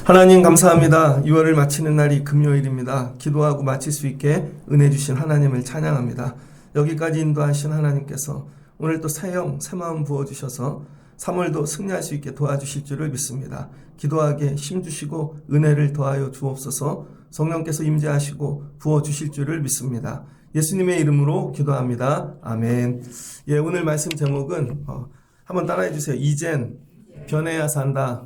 하나님 감사합니다. 6월을 마치는 날이 금요일입니다. 기도하고 마칠 수 있게 은혜 주신 하나님을 찬양합니다. 여기까지 인도하신 하나님께서 오늘 또 새영 새마음 부어주셔서 3월도 승리할 수 있게 도와주실 줄을 믿습니다. 기도하게 힘주시고 은혜를 더하여 주옵소서. 성령께서 임재하시고 부어주실 줄을 믿습니다. 예수님의 이름으로 기도합니다. 아멘. 오늘 말씀 제목은 한번 따라해 주세요. 이젠 변해야 산다.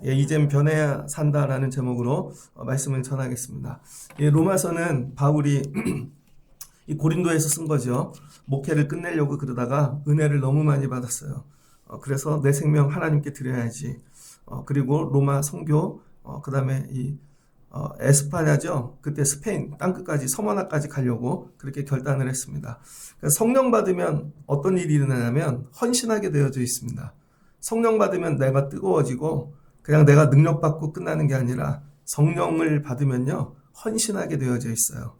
이젠 변해야 산다라는 제목으로 말씀을 전하겠습니다. 로마서는 바울이 이 고린도에서 쓴 거죠. 목회를 끝내려고 그러다가 은혜를 너무 많이 받았어요. 그래서 내 생명 하나님께 드려야지. 그리고 로마 선교, 그 다음에 에스파냐죠. 그때 스페인 땅끝까지 서머나까지 가려고 그렇게 결단을 했습니다. 성령 받으면 어떤 일이 일어나냐면 헌신하게 되어져 있습니다. 성령 받으면 내가 뜨거워지고 그냥 내가 능력받고 끝나는 게 아니라 성령을 받으면요 헌신하게 되어져 있어요.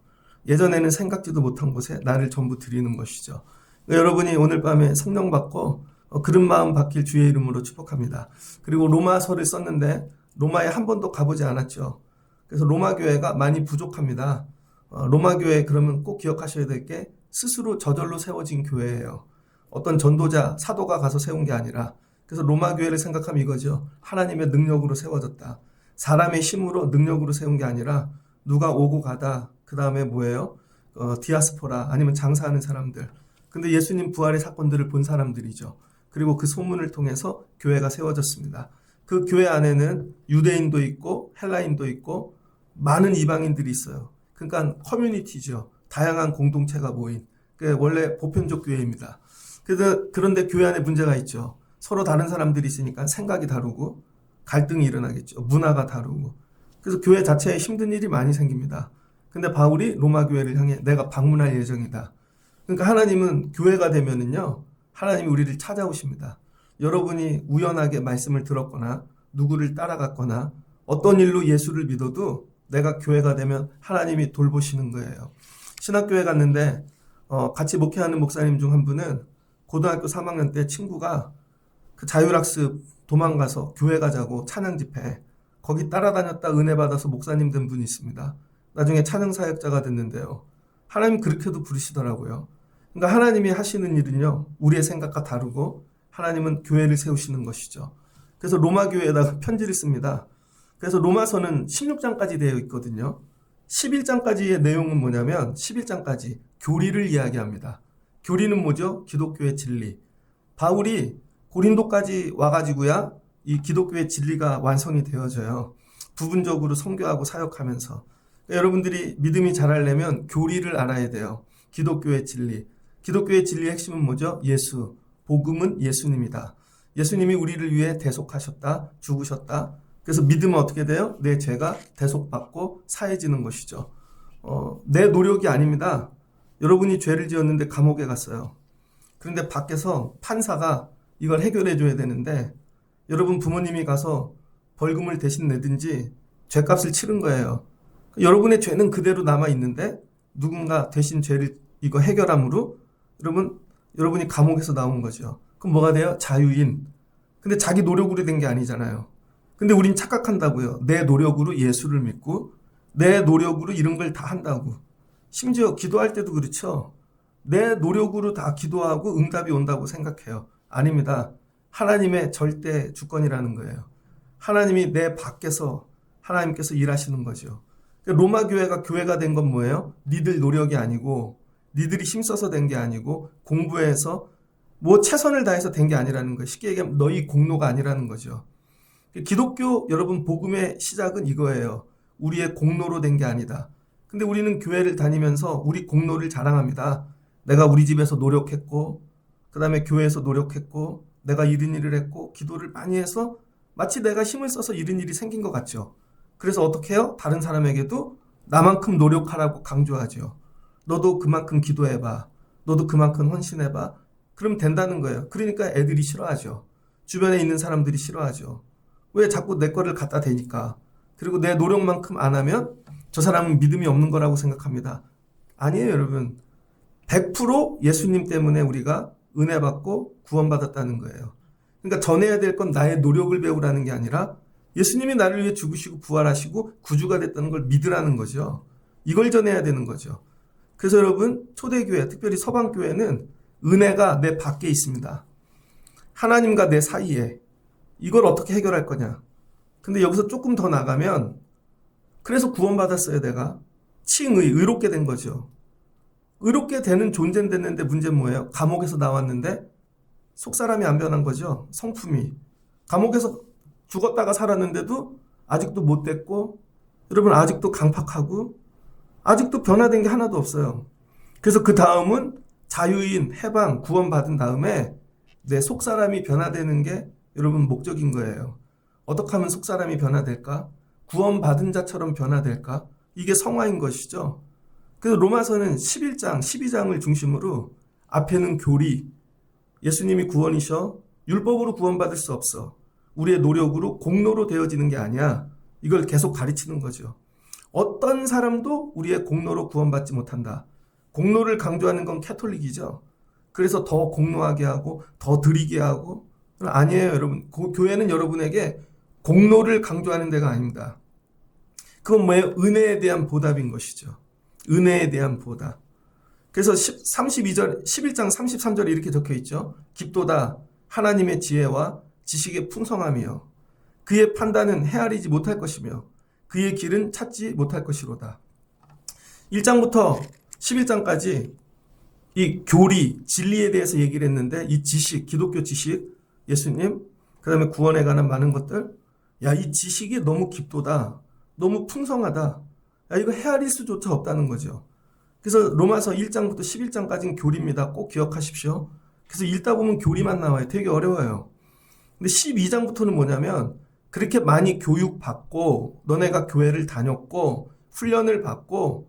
예전에는 생각지도 못한 곳에 나를 전부 드리는 것이죠. 여러분이 오늘 밤에 성령 받고 그런 마음 받길 주의 이름으로 축복합니다. 그리고 로마서를 썼는데 로마에 한 번도 가보지 않았죠. 그래서 로마 교회가 많이 부족합니다. 로마 교회 그러면 꼭 기억하셔야 될 게 스스로 저절로 세워진 교회예요. 어떤 전도자, 사도가 가서 세운 게 아니라. 그래서 로마 교회를 생각하면 이거죠. 하나님의 능력으로 세워졌다. 사람의 힘으로 능력으로 세운 게 아니라 누가 오고 가다. 그 다음에 뭐예요? 디아스포라 아니면 장사하는 사람들. 근데 예수님 부활의 사건들을 본 사람들이죠. 그리고 그 소문을 통해서 교회가 세워졌습니다. 그 교회 안에는 유대인도 있고 헬라인도 있고 많은 이방인들이 있어요. 그러니까 커뮤니티죠. 다양한 공동체가 모인. 원래 보편적 교회입니다. 그런데 교회 안에 문제가 있죠. 서로 다른 사람들이 있으니까 생각이 다르고 갈등이 일어나겠죠. 문화가 다르고. 그래서 교회 자체에 힘든 일이 많이 생깁니다. 근데 바울이 로마 교회를 향해 내가 방문할 예정이다. 그러니까 하나님은 교회가 되면은요. 하나님이 우리를 찾아오십니다. 여러분이 우연하게 말씀을 들었거나 누구를 따라갔거나 어떤 일로 예수를 믿어도 내가 교회가 되면 하나님이 돌보시는 거예요. 신학교에 갔는데 같이 목회하는 목사님 중 한 분은 고등학교 3학년 때 친구가 그 자율학습 도망가서 교회 가자고 찬양 집회 거기 따라다녔다 은혜 받아서 목사님 된 분이 있습니다. 나중에 찬양 사역자가 됐는데요. 하나님 그렇게도 부르시더라고요. 그러니까 하나님이 하시는 일은요. 우리의 생각과 다르고 하나님은 교회를 세우시는 것이죠. 그래서 로마 교회에다가 편지를 씁니다. 그래서 로마서는 16장까지 되어 있거든요. 11장까지의 내용은 뭐냐면 11장까지 교리를 이야기합니다. 교리는 뭐죠? 기독교의 진리. 바울이 고린도까지 와가지고야 이 기독교의 진리가 완성이 되어져요. 부분적으로 선교하고 사역하면서. 여러분들이 믿음이 자라려면 교리를 알아야 돼요. 기독교의 진리. 기독교의 진리의 핵심은 뭐죠? 예수. 복음은 예수님이다. 예수님이 우리를 위해 대속하셨다. 죽으셨다. 그래서 믿으면 어떻게 돼요? 내 죄가 대속받고 사해지는 것이죠. 내 노력이 아닙니다. 여러분이 죄를 지었는데 감옥에 갔어요. 그런데 밖에서 판사가 이걸 해결해 줘야 되는데 여러분 부모님이 가서 벌금을 대신 내든지 죄값을 치른 거예요. 여러분의 죄는 그대로 남아 있는데 누군가 대신 죄를 이거 해결함으로 여러분이 감옥에서 나온 거죠. 그럼 뭐가 돼요? 자유인. 근데 자기 노력으로 된 게 아니잖아요. 근데 우린 착각한다고요. 내 노력으로 예수를 믿고 내 노력으로 이런 걸 다 한다고. 심지어 기도할 때도 그렇죠. 내 노력으로 다 기도하고 응답이 온다고 생각해요. 아닙니다. 하나님의 절대 주권이라는 거예요. 하나님이 내 밖에서 하나님께서 일하시는 거죠. 로마 교회가 교회가 된 건 뭐예요? 니들 노력이 아니고 니들이 힘써서 된 게 아니고 공부해서 뭐 최선을 다해서 된 게 아니라는 거예요. 쉽게 얘기하면 너희 공로가 아니라는 거죠. 기독교 여러분 복음의 시작은 이거예요. 우리의 공로로 된 게 아니다. 근데 우리는 교회를 다니면서 우리 공로를 자랑합니다. 내가 우리 집에서 노력했고 그 다음에 교회에서 노력했고 내가 이런 일을 했고 기도를 많이 해서 마치 내가 힘을 써서 이런 일이 생긴 것 같죠. 그래서 어떻게 해요? 다른 사람에게도 나만큼 노력하라고 강조하죠. 너도 그만큼 기도해봐. 너도 그만큼 헌신해봐. 그럼 된다는 거예요. 그러니까 애들이 싫어하죠. 주변에 있는 사람들이 싫어하죠. 왜 자꾸 내 거를 갖다 대니까. 그리고 내 노력만큼 안 하면 저 사람은 믿음이 없는 거라고 생각합니다. 아니에요, 여러분. 100% 예수님 때문에 우리가 은혜 받고 구원받았다는 거예요. 그러니까 전해야 될 건 나의 노력을 배우라는 게 아니라 예수님이 나를 위해 죽으시고 부활하시고 구주가 됐다는 걸 믿으라는 거죠. 이걸 전해야 되는 거죠. 그래서 여러분, 초대교회, 특별히 서방교회는 은혜가 내 밖에 있습니다. 하나님과 내 사이에. 이걸 어떻게 해결할 거냐. 근데 여기서 조금 더 나가면 그래서 구원받았어요, 내가. 칭의, 의롭게 된 거죠. 의롭게 되는 존재는 됐는데 문제는 뭐예요? 감옥에서 나왔는데 속사람이 안 변한 거죠. 성품이. 감옥에서 죽었다가 살았는데도 아직도 못 됐고, 여러분 아직도 강팍하고, 아직도 변화된 게 하나도 없어요. 그래서 그 다음은 자유인, 해방, 구원받은 다음에 내 속사람이 변화되는 게 여러분 목적인 거예요. 어떻게 하면 속사람이 변화될까? 구원받은 자처럼 변화될까? 이게 성화인 것이죠. 그래서 로마서는 11장, 12장을 중심으로 앞에는 교리, 예수님이 구원이셔, 율법으로 구원받을 수 없어. 우리의 노력으로 공로로 되어지는 게 아니야. 이걸 계속 가르치는 거죠. 어떤 사람도 우리의 공로로 구원받지 못한다. 공로를 강조하는 건 캐톨릭이죠. 그래서 더 공로하게 하고 더 드리게 하고. 아니에요, 여러분. 교회는 여러분에게 공로를 강조하는 데가 아닙니다. 그건 뭐예요? 은혜에 대한 보답인 것이죠. 은혜에 대한 보답. 그래서 32절, 11장 33절에 이렇게 적혀 있죠. 깊도다 하나님의 지혜와 지식의 풍성함이요. 그의 판단은 헤아리지 못할 것이며 그의 길은 찾지 못할 것이로다. 1장부터 11장까지 이 교리, 진리에 대해서 얘기를 했는데 이 지식, 기독교 지식, 예수님, 그 다음에 구원에 관한 많은 것들, 야, 이 지식이 너무 깊도다. 너무 풍성하다. 야, 이거 헤아릴 수조차 없다는 거죠. 그래서 로마서 1장부터 11장까지는 교리입니다. 꼭 기억하십시오. 그래서 읽다 보면 교리만 나와요. 되게 어려워요. 근데 12장부터는 뭐냐면 그렇게 많이 교육받고 너네가 교회를 다녔고 훈련을 받고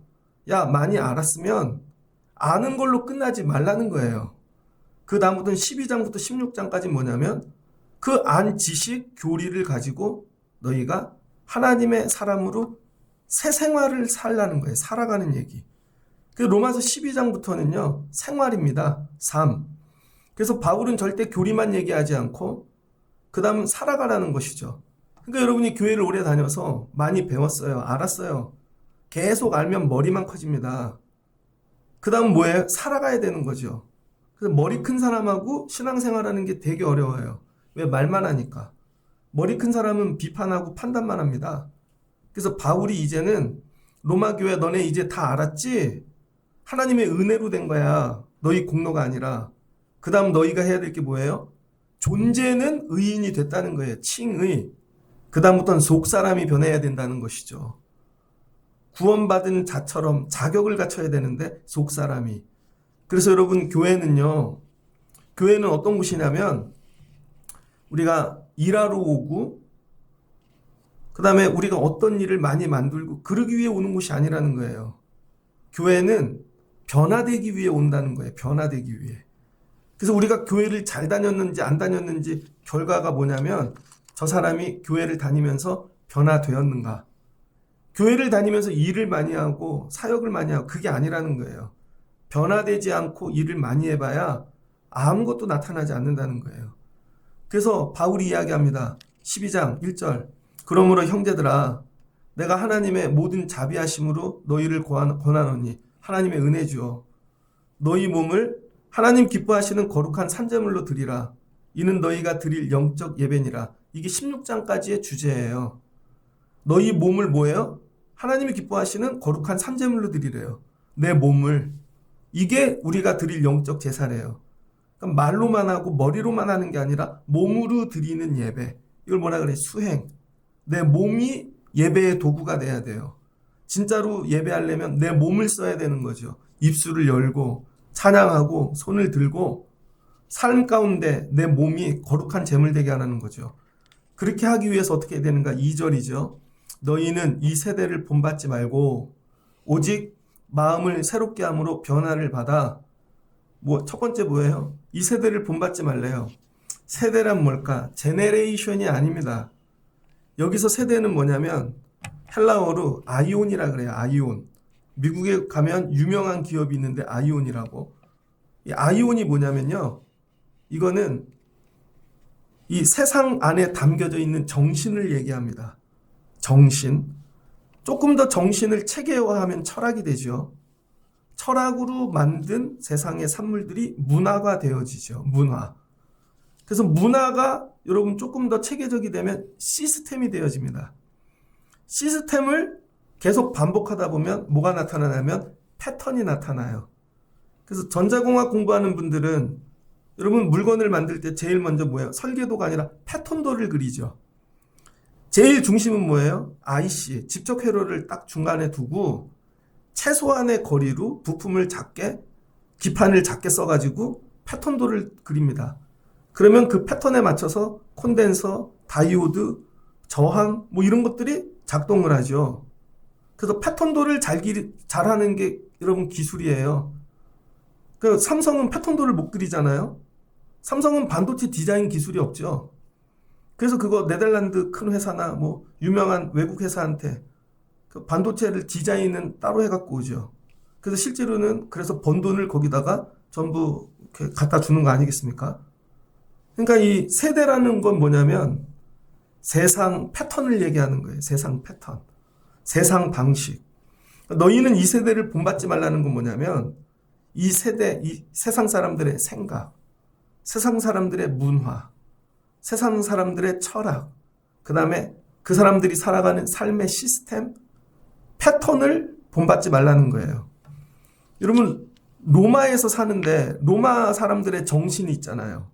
야, 많이 알았으면 아는 걸로 끝나지 말라는 거예요. 그 다음부터는 12장부터 16장까지 뭐냐면 그 안 지식, 교리를 가지고 너희가 하나님의 사람으로 새 생활을 살라는 거예요. 살아가는 얘기. 그 로마서 12장부터는요. 생활입니다. 삶. 그래서 바울은 절대 교리만 얘기하지 않고 그 다음 살아가라는 것이죠. 그러니까 여러분이 교회를 오래 다녀서 많이 배웠어요. 알았어요. 계속 알면 머리만 커집니다. 그 다음 뭐예요? 살아가야 되는 거죠. 그래서 머리 큰 사람하고 신앙생활하는 게 되게 어려워요. 왜? 말만 하니까. 머리 큰 사람은 비판하고 판단만 합니다. 그래서 바울이 이제는 로마 교회 너네 이제 다 알았지? 하나님의 은혜로 된 거야. 너희 공로가 아니라. 그 다음 너희가 해야 될 게 뭐예요? 존재는 의인이 됐다는 거예요. 칭의. 그 다음부터는 속사람이 변해야 된다는 것이죠. 구원받은 자처럼 자격을 갖춰야 되는데 속사람이. 그래서 여러분 교회는요. 교회는 어떤 곳이냐면 우리가 일하러 오고 그 다음에 우리가 어떤 일을 많이 만들고 그러기 위해 오는 곳이 아니라는 거예요. 교회는 변화되기 위해 온다는 거예요. 변화되기 위해. 그래서 우리가 교회를 잘 다녔는지 안 다녔는지 결과가 뭐냐면 저 사람이 교회를 다니면서 변화되었는가. 교회를 다니면서 일을 많이 하고 사역을 많이 하고 그게 아니라는 거예요. 변화되지 않고 일을 많이 해봐야 아무것도 나타나지 않는다는 거예요. 그래서 바울이 이야기합니다. 12장 1절. 그러므로 형제들아 내가 하나님의 모든 자비하심으로 너희를 권하노니 하나님의 은혜 주어 너희 몸을 하나님 기뻐하시는 거룩한 산제물로 드리라. 이는 너희가 드릴 영적 예배니라. 이게 16장까지의 주제예요. 너희 몸을 뭐예요? 하나님이 기뻐하시는 거룩한 산제물로 드리래요. 내 몸을. 이게 우리가 드릴 영적 제사래요. 그러니까 말로만 하고 머리로만 하는 게 아니라 몸으로 드리는 예배. 이걸 뭐라 그래? 수행. 내 몸이 예배의 도구가 돼야 돼요. 진짜로 예배하려면 내 몸을 써야 되는 거죠. 입술을 열고 찬양하고 손을 들고 삶 가운데 내 몸이 거룩한 제물 되게 하라는 거죠. 그렇게 하기 위해서 어떻게 해야 되는가? 2절이죠. 너희는 이 세대를 본받지 말고 오직 마음을 새롭게 함으로 변화를 받아. 첫 번째 뭐예요? 이 세대를 본받지 말래요. 세대란 뭘까? 제네레이션이 아닙니다. 여기서 세대는 뭐냐면 헬라어로 아이온이라 그래요. 아이온. 미국에 가면 유명한 기업이 있는데 아이온이라고. 이 아이온이 뭐냐면요. 이거는 이 세상 안에 담겨져 있는 정신을 얘기합니다. 정신. 조금 더 정신을 체계화하면 철학이 되죠. 철학으로 만든 세상의 산물들이 문화가 되어지죠. 문화. 그래서 문화가 여러분 조금 더 체계적이 되면 시스템이 되어집니다. 시스템을 계속 반복하다 보면 뭐가 나타나냐면 패턴이 나타나요. 그래서 전자공학 공부하는 분들은 여러분 물건을 만들 때 제일 먼저 뭐예요? 설계도가 아니라 패턴도를 그리죠. 제일 중심은 뭐예요? IC, 집적 회로를 딱 중간에 두고 최소한의 거리로 부품을 작게, 기판을 작게 써가지고 패턴도를 그립니다. 그러면 그 패턴에 맞춰서 콘덴서, 다이오드, 저항 뭐 이런 것들이 작동을 하죠. 그래서 패턴도를 잘하는 게 여러분 기술이에요. 그 삼성은 패턴도를 못 그리잖아요. 삼성은 반도체 디자인 기술이 없죠. 그래서 그거 네덜란드 큰 회사나 뭐 유명한 외국 회사한테 그 반도체를 디자인은 따로 해갖고 오죠. 그래서 실제로는 그래서 번 돈을 거기다가 전부 이렇게 갖다 주는 거 아니겠습니까? 그러니까 이 세대라는 건 뭐냐면 세상 패턴을 얘기하는 거예요. 세상 패턴. 세상 방식. 너희는 이 세대를 본받지 말라는 건 뭐냐면 이 세대, 이 세상 사람들의 생각, 세상 사람들의 문화, 세상 사람들의 철학, 그 다음에 그 사람들이 살아가는 삶의 시스템, 패턴을 본받지 말라는 거예요. 여러분, 로마에서 사는데 로마 사람들의 정신이 있잖아요.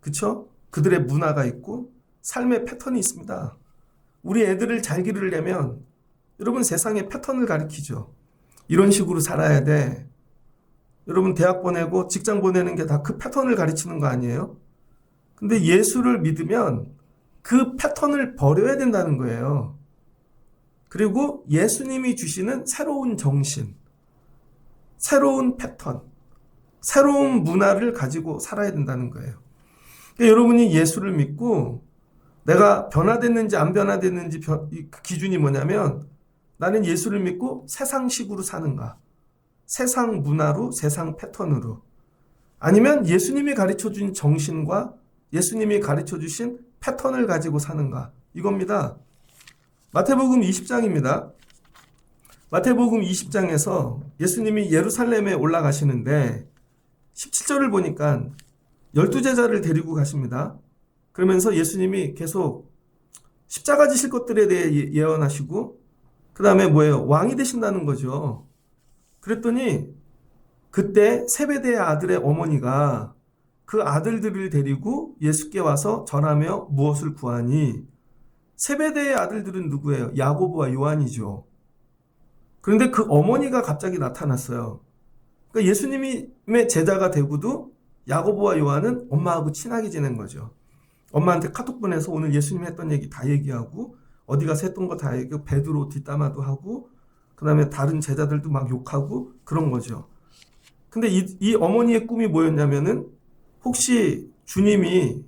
그쵸? 그들의 문화가 있고 삶의 패턴이 있습니다. 우리 애들을 잘 기르려면 여러분 세상의 패턴을 가르치죠. 이런 식으로 살아야 돼. 여러분 대학 보내고 직장 보내는 게 다 그 패턴을 가르치는 거 아니에요? 근데 예수를 믿으면 그 패턴을 버려야 된다는 거예요. 그리고 예수님이 주시는 새로운 정신, 새로운 패턴, 새로운 문화를 가지고 살아야 된다는 거예요. 그러니까 여러분이 예수를 믿고 내가 변화됐는지 안 변화됐는지 그 기준이 뭐냐면 나는 예수를 믿고 세상식으로 사는가, 세상 문화로, 세상 패턴으로, 아니면 예수님이 가르쳐준 정신과 예수님이 가르쳐주신 패턴을 가지고 사는가, 이겁니다. 마태복음 20장입니다. 마태복음 20장에서 예수님이 예루살렘에 올라가시는데 17절을 보니까 12제자를 데리고 가십니다. 그러면서 예수님이 계속 십자가 지실 것들에 대해 예언하시고 그 다음에 뭐예요? 왕이 되신다는 거죠. 그랬더니 그때 세베대의 아들의 어머니가 그 아들들을 데리고 예수께 와서 전하며 무엇을 구하니, 세베대의 아들들은 누구예요? 야고보와 요한이죠. 그런데 그 어머니가 갑자기 나타났어요. 그러니까 예수님의 제자가 되고도 야고보와 요한은 엄마하고 친하게 지낸 거죠. 엄마한테 카톡 보내서 오늘 예수님 했던 얘기 다 얘기하고 어디 가서 했던 거 다 얘기하고 베드로 뒷담화도 하고 그 다음에 다른 제자들도 막 욕하고 그런 거죠. 근데 이 어머니의 꿈이 뭐였냐면은 혹시 주님이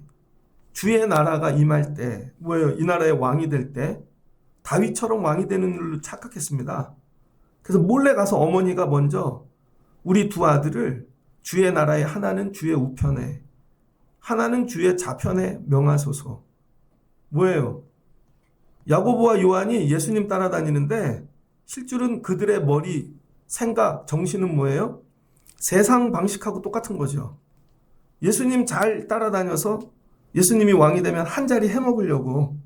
주의 나라가 임할 때 뭐예요? 이 나라의 왕이 될 때 다윗처럼 왕이 되는 일로 착각했습니다. 그래서 몰래 가서 어머니가 먼저 우리 두 아들을 주의 나라에 하나는 주의 우편에 하나는 주의 좌편에 명하소서. 뭐예요? 야고보와 요한이 예수님 따라다니는데 실줄은 그들의 머리, 생각, 정신은 뭐예요? 세상 방식하고 똑같은 거죠. 예수님 잘 따라다녀서 예수님이 왕이 되면 한 자리 해먹으려고,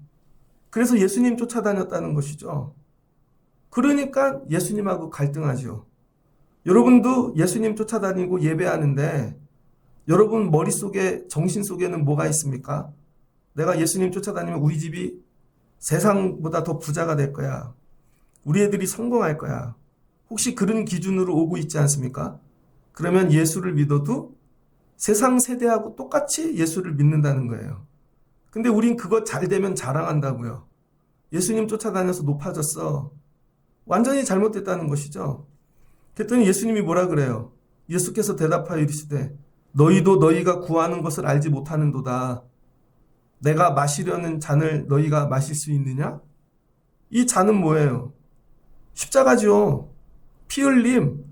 그래서 예수님 쫓아다녔다는 것이죠. 그러니까 예수님하고 갈등하죠. 여러분도 예수님 쫓아다니고 예배하는데 여러분 머릿속에, 정신 속에는 뭐가 있습니까? 내가 예수님 쫓아다니면 우리 집이 세상보다 더 부자가 될 거야. 우리 애들이 성공할 거야. 혹시 그런 기준으로 오고 있지 않습니까? 그러면 예수를 믿어도 세상 세대하고 똑같이 예수를 믿는다는 거예요. 근데 우린 그거 잘 되면 자랑한다고요. 예수님 쫓아다녀서 높아졌어. 완전히 잘못됐다는 것이죠. 그랬더니 예수님이 뭐라 그래요? 예수께서 대답하여 이르시되 너희도 너희가 구하는 것을 알지 못하는도다. 내가 마시려는 잔을 너희가 마실 수 있느냐? 이 잔은 뭐예요? 십자가죠. 피 흘림.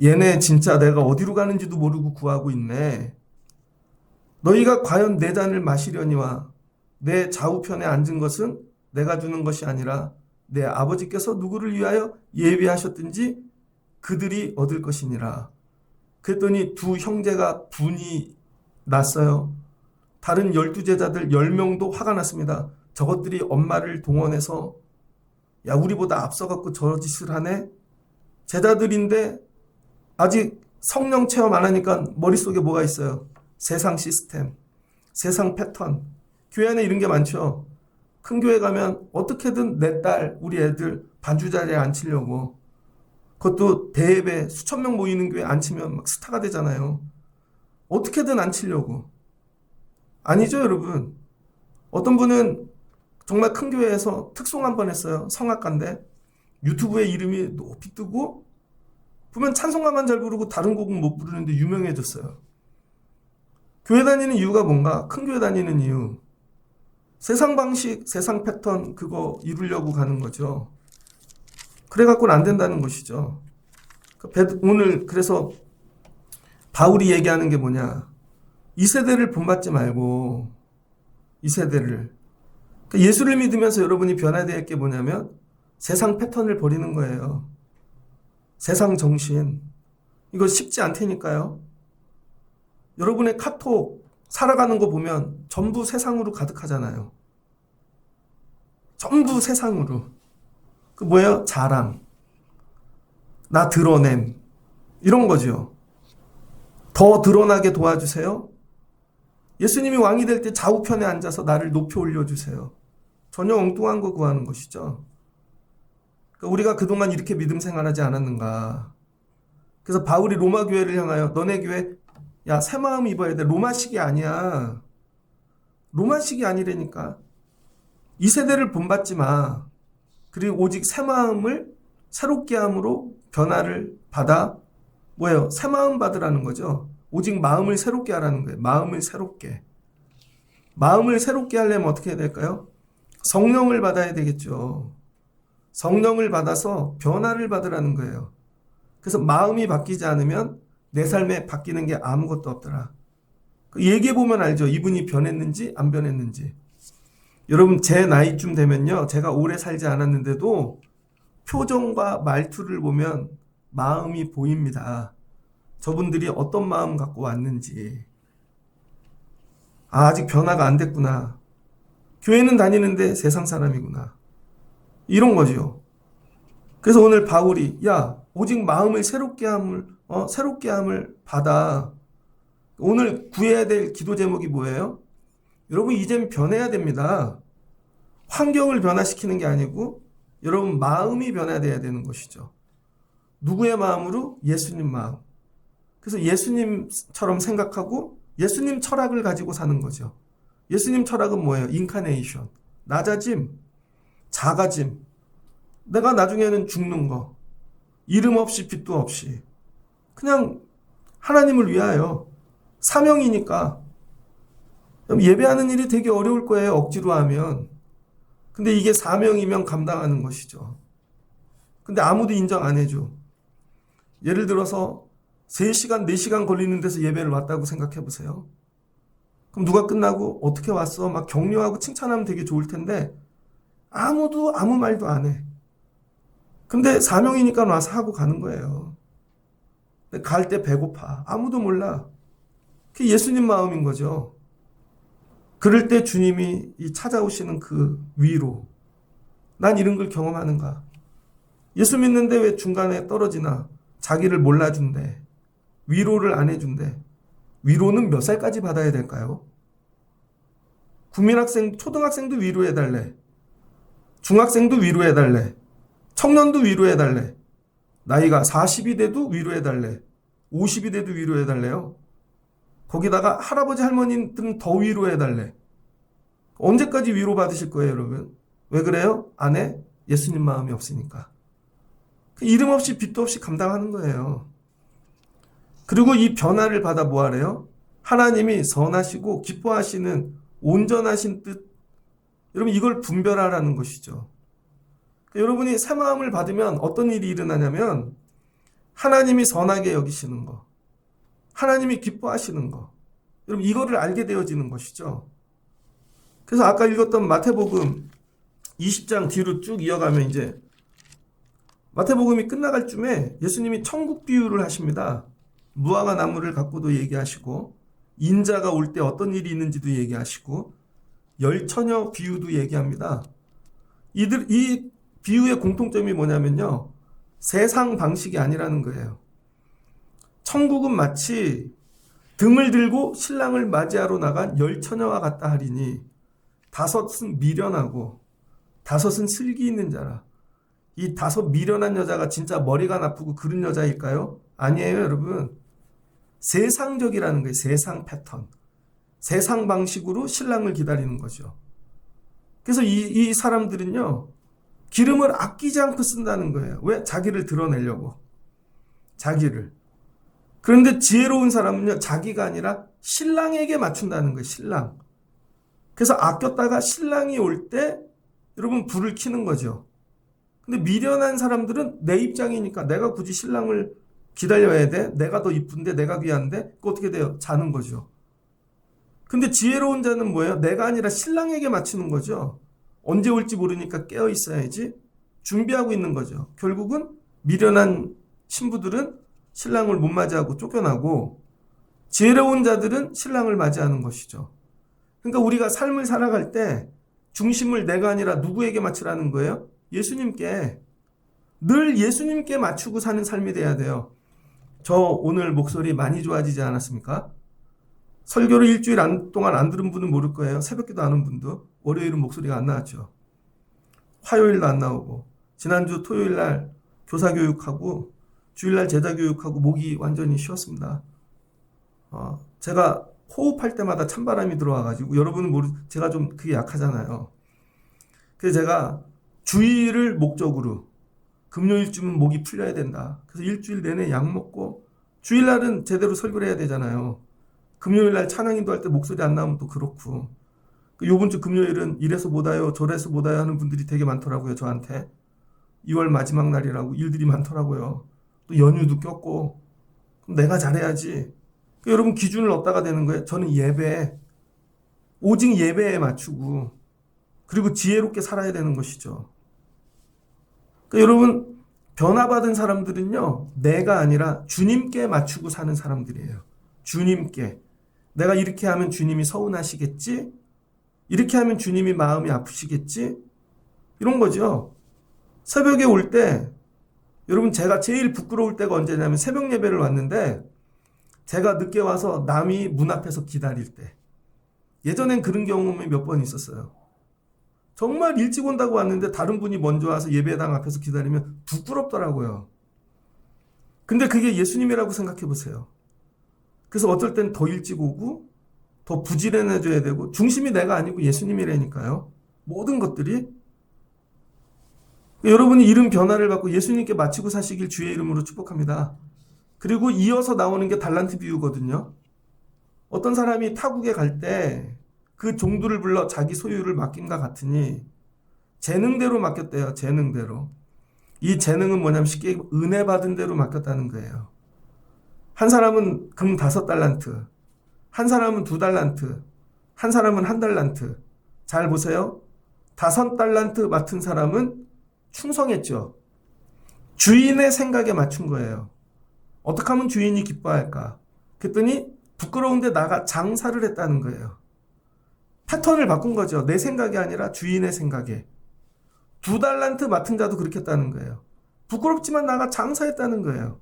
얘네 진짜 내가 어디로 가는지도 모르고 구하고 있네. 너희가 과연 내 잔을 마시려니와 내 좌우편에 앉은 것은 내가 주는 것이 아니라 내 아버지께서 누구를 위하여 예비하셨든지 그들이 얻을 것이니라. 그랬더니 두 형제가 분이 났어요. 다른 12제자들 10명도 화가 났습니다. 저것들이 엄마를 동원해서 야 우리보다 앞서갖고 저 짓을 하네? 제자들인데 아직 성령 체험 안 하니까 머릿속에 뭐가 있어요? 세상 시스템, 세상 패턴. 교회 안에 이런 게 많죠. 큰 교회 가면 어떻게든 내 딸, 우리 애들 반주 자리에 앉히려고. 그것도 대예배 수천 명 모이는 교회 앉히면 막 스타가 되잖아요. 어떻게든 앉히려고. 아니죠, 여러분. 어떤 분은 정말 큰 교회에서 특송 한 번 했어요. 성악가인데 유튜브에 이름이 높이 뜨고 보면 찬송가만 잘 부르고 다른 곡은 못 부르는데 유명해졌어요. 교회 다니는 이유가 뭔가? 큰 교회 다니는 이유. 세상 방식, 세상 패턴 그거 이루려고 가는 거죠. 그래갖고는 안 된다는 것이죠. 오늘 그래서 바울이 얘기하는 게 뭐냐. 이 세대를 본받지 말고 이 세대를. 예수를 믿으면서 여러분이 변화해야 될 게 뭐냐면 세상 패턴을 버리는 거예요. 세상 정신. 이거 쉽지 않다니까요. 여러분의 카톡 살아가는 거 보면 전부 세상으로 가득하잖아요. 전부 세상으로. 그 뭐예요? 자랑. 나 드러냄. 이런 거죠. 더 드러나게 도와주세요. 예수님이 왕이 될 때 좌우편에 앉아서 나를 높이 올려주세요. 전혀 엉뚱한 거 구하는 것이죠. 그러니까 우리가 그동안 이렇게 믿음 생활하지 않았는가. 그래서 바울이 로마 교회를 향하여 너네 교회 야 새 마음 입어야 돼. 로마식이 아니야. 로마식이 아니라니까. 이 세대를 본받지 마. 그리고 오직 새 마음을 새롭게 함으로 변화를 받아 뭐예요? 새 마음 받으라는 거죠. 오직 마음을 새롭게 하라는 거예요. 마음을 새롭게. 마음을 새롭게 하려면 어떻게 해야 될까요? 성령을 받아야 되겠죠. 성령을 받아서 변화를 받으라는 거예요. 그래서 마음이 바뀌지 않으면 내 삶에 바뀌는 게 아무것도 없더라. 얘기해보면 알죠. 이분이 변했는지 안 변했는지. 여러분 제 나이쯤 되면요. 제가 오래 살지 않았는데도 표정과 말투를 보면 마음이 보입니다. 저분들이 어떤 마음 갖고 왔는지. 아직 변화가 안 됐구나. 교회는 다니는데 세상 사람이구나. 이런 거죠. 그래서 오늘 바울이 야 오직 마음을 새롭게 함을 받아. 오늘 구해야 될 기도 제목이 뭐예요? 여러분 이젠 변해야 됩니다. 환경을 변화시키는 게 아니고 여러분 마음이 변화돼야 되는 것이죠. 누구의 마음으로? 예수님 마음. 그래서 예수님처럼 생각하고 예수님 철학을 가지고 사는 거죠. 예수님 철학은 뭐예요? 인카네이션. 낮아짐, 작아짐. 내가 나중에는 죽는 거. 이름 없이 빛도 없이. 그냥 하나님을 위하여. 사명이니까. 예배하는 일이 되게 어려울 거예요. 억지로 하면. 근데 이게 사명이면 감당하는 것이죠. 근데 아무도 인정 안 해줘. 예를 들어서 3시간, 4시간 걸리는 데서 예배를 왔다고 생각해 보세요. 그럼 누가 끝나고 어떻게 왔어? 막 격려하고 칭찬하면 되게 좋을 텐데 아무도 아무 말도 안 해. 근데 사명이니까 와서 하고 가는 거예요. 갈 때 배고파. 아무도 몰라. 그게 예수님 마음인 거죠. 그럴 때 주님이 찾아오시는 그 위로. 난 이런 걸 경험하는가? 예수 믿는데 왜 중간에 떨어지나? 자기를 몰라준대. 위로를 안 해준대. 위로는 몇 살까지 받아야 될까요? 국민학생, 초등학생도 위로해달래. 중학생도 위로해달래. 청년도 위로해달래. 나이가 40이 돼도 위로해달래. 50이 돼도 위로해달래요. 거기다가 할아버지 할머니들은 더 위로해달래. 언제까지 위로받으실 거예요, 여러분? 왜 그래요? 안에 예수님 마음이 없으니까. 이름 없이 빛도 없이 감당하는 거예요. 그리고 이 변화를 받아 뭐하래요? 하나님이 선하시고 기뻐하시는 온전하신 뜻. 여러분 이걸 분별하라는 것이죠. 여러분이 새 마음을 받으면 어떤 일이 일어나냐면 하나님이 선하게 여기시는 거, 하나님이 기뻐하시는 거, 여러분 이거를 알게 되어지는 것이죠. 그래서 아까 읽었던 마태복음 20장 뒤로 쭉 이어가면 이제 마태복음이 끝나갈 쯤에 예수님이 천국 비유를 하십니다. 무화과 나무를 갖고도 얘기하시고 인자가 올 때 어떤 일이 있는지도 얘기하시고 열처녀 비유도 얘기합니다. 이 비유의 공통점이 뭐냐면요. 세상 방식이 아니라는 거예요. 천국은 마치 등을 들고 신랑을 맞이하러 나간 열처녀와 같다 하리니 다섯은 미련하고 다섯은 슬기 있는 자라. 이 다섯 미련한 여자가 진짜 머리가 나쁘고 그런 여자일까요? 아니에요, 여러분. 세상적이라는 거예요. 세상 패턴. 세상 방식으로 신랑을 기다리는 거죠. 그래서 이 사람들은요. 기름을 아끼지 않고 쓴다는 거예요. 왜? 자기를 드러내려고. 자기를. 그런데 지혜로운 사람은요. 자기가 아니라 신랑에게 맞춘다는 거예요. 신랑. 그래서 아꼈다가 신랑이 올 때 여러분 불을 켜는 거죠. 근데 미련한 사람들은 내 입장이니까 내가 굳이 신랑을 기다려야 돼. 내가 더 이쁜데 내가 귀한데 그거 어떻게 돼요? 자는 거죠. 근데 지혜로운 자는 뭐예요? 내가 아니라 신랑에게 맞추는 거죠. 언제 올지 모르니까 깨어 있어야지 준비하고 있는 거죠. 결국은 미련한 신부들은 신랑을 못 맞이하고 쫓겨나고 지혜로운 자들은 신랑을 맞이하는 것이죠. 그러니까 우리가 삶을 살아갈 때 중심을 내가 아니라 누구에게 맞추라는 거예요? 예수님께. 늘 예수님께 맞추고 사는 삶이 돼야 돼요. 저 오늘 목소리 많이 좋아지지 않았습니까? 설교를 일주일 동안 안 들은 분은 모를 거예요. 새벽기도 안 온 분도. 월요일은 목소리가 안 나왔죠. 화요일도 안 나오고 지난주 토요일날 교사교육하고 주일날 제자교육하고 목이 완전히 쉬었습니다. 제가 호흡할 때마다 찬바람이 들어와가지고 여러분은 제가 좀 그게 약하잖아요. 그래서 제가 주일을 목적으로 금요일쯤은 목이 풀려야 된다. 그래서 일주일 내내 약 먹고 주일날은 제대로 설교를 해야 되잖아요. 금요일날 찬양인도 할 때 목소리 안 나오면 또 그렇고 요번 주 금요일은 이래서 못 와요 저래서 못 와요 하는 분들이 되게 많더라고요. 저한테 2월 마지막 날이라고 일들이 많더라고요. 또 연휴도 꼈고 그럼 내가 잘해야지. 여러분 기준을 얻다가 되는 거예요. 저는 예배 오직 예배에 맞추고 그리고 지혜롭게 살아야 되는 것이죠. 그러니까 여러분 변화받은 사람들은요. 내가 아니라 주님께 맞추고 사는 사람들이에요. 주님께. 내가 이렇게 하면 주님이 서운하시겠지? 이렇게 하면 주님이 마음이 아프시겠지? 이런 거죠. 새벽에 올 때 여러분 제가 제일 부끄러울 때가 언제냐면 새벽 예배를 왔는데 제가 늦게 와서 남이 문 앞에서 기다릴 때. 예전엔 그런 경험이 몇 번 있었어요. 정말 일찍 온다고 왔는데 다른 분이 먼저 와서 예배당 앞에서 기다리면 부끄럽더라고요. 근데 그게 예수님이라고 생각해 보세요. 그래서 어떨 땐 더 일찍 오고 더 부지런해져야 되고 중심이 내가 아니고 예수님이라니까요. 모든 것들이. 여러분이 이런 변화를 받고 예수님께 맞추고 사시길 주의 이름으로 축복합니다. 그리고 이어서 나오는 게 달란트 비유거든요. 어떤 사람이 타국에 갈 때 그 종들을 불러 자기 소유를 맡김과 같으니 재능대로 맡겼대요. 재능대로. 이 재능은 뭐냐면 쉽게 은혜 받은 대로 맡겼다는 거예요. 한 사람은 금 5달란트, 한 사람은 2달란트, 한 사람은 1달란트. 잘 보세요. 5달란트 맡은 사람은 충성했죠. 주인의 생각에 맞춘 거예요. 어떻게 하면 주인이 기뻐할까? 그랬더니 부끄러운데 나가 장사를 했다는 거예요. 패턴을 바꾼 거죠. 내 생각이 아니라 주인의 생각에. 2달란트 맡은 자도 그렇게 했다는 거예요. 부끄럽지만 나가 장사했다는 거예요.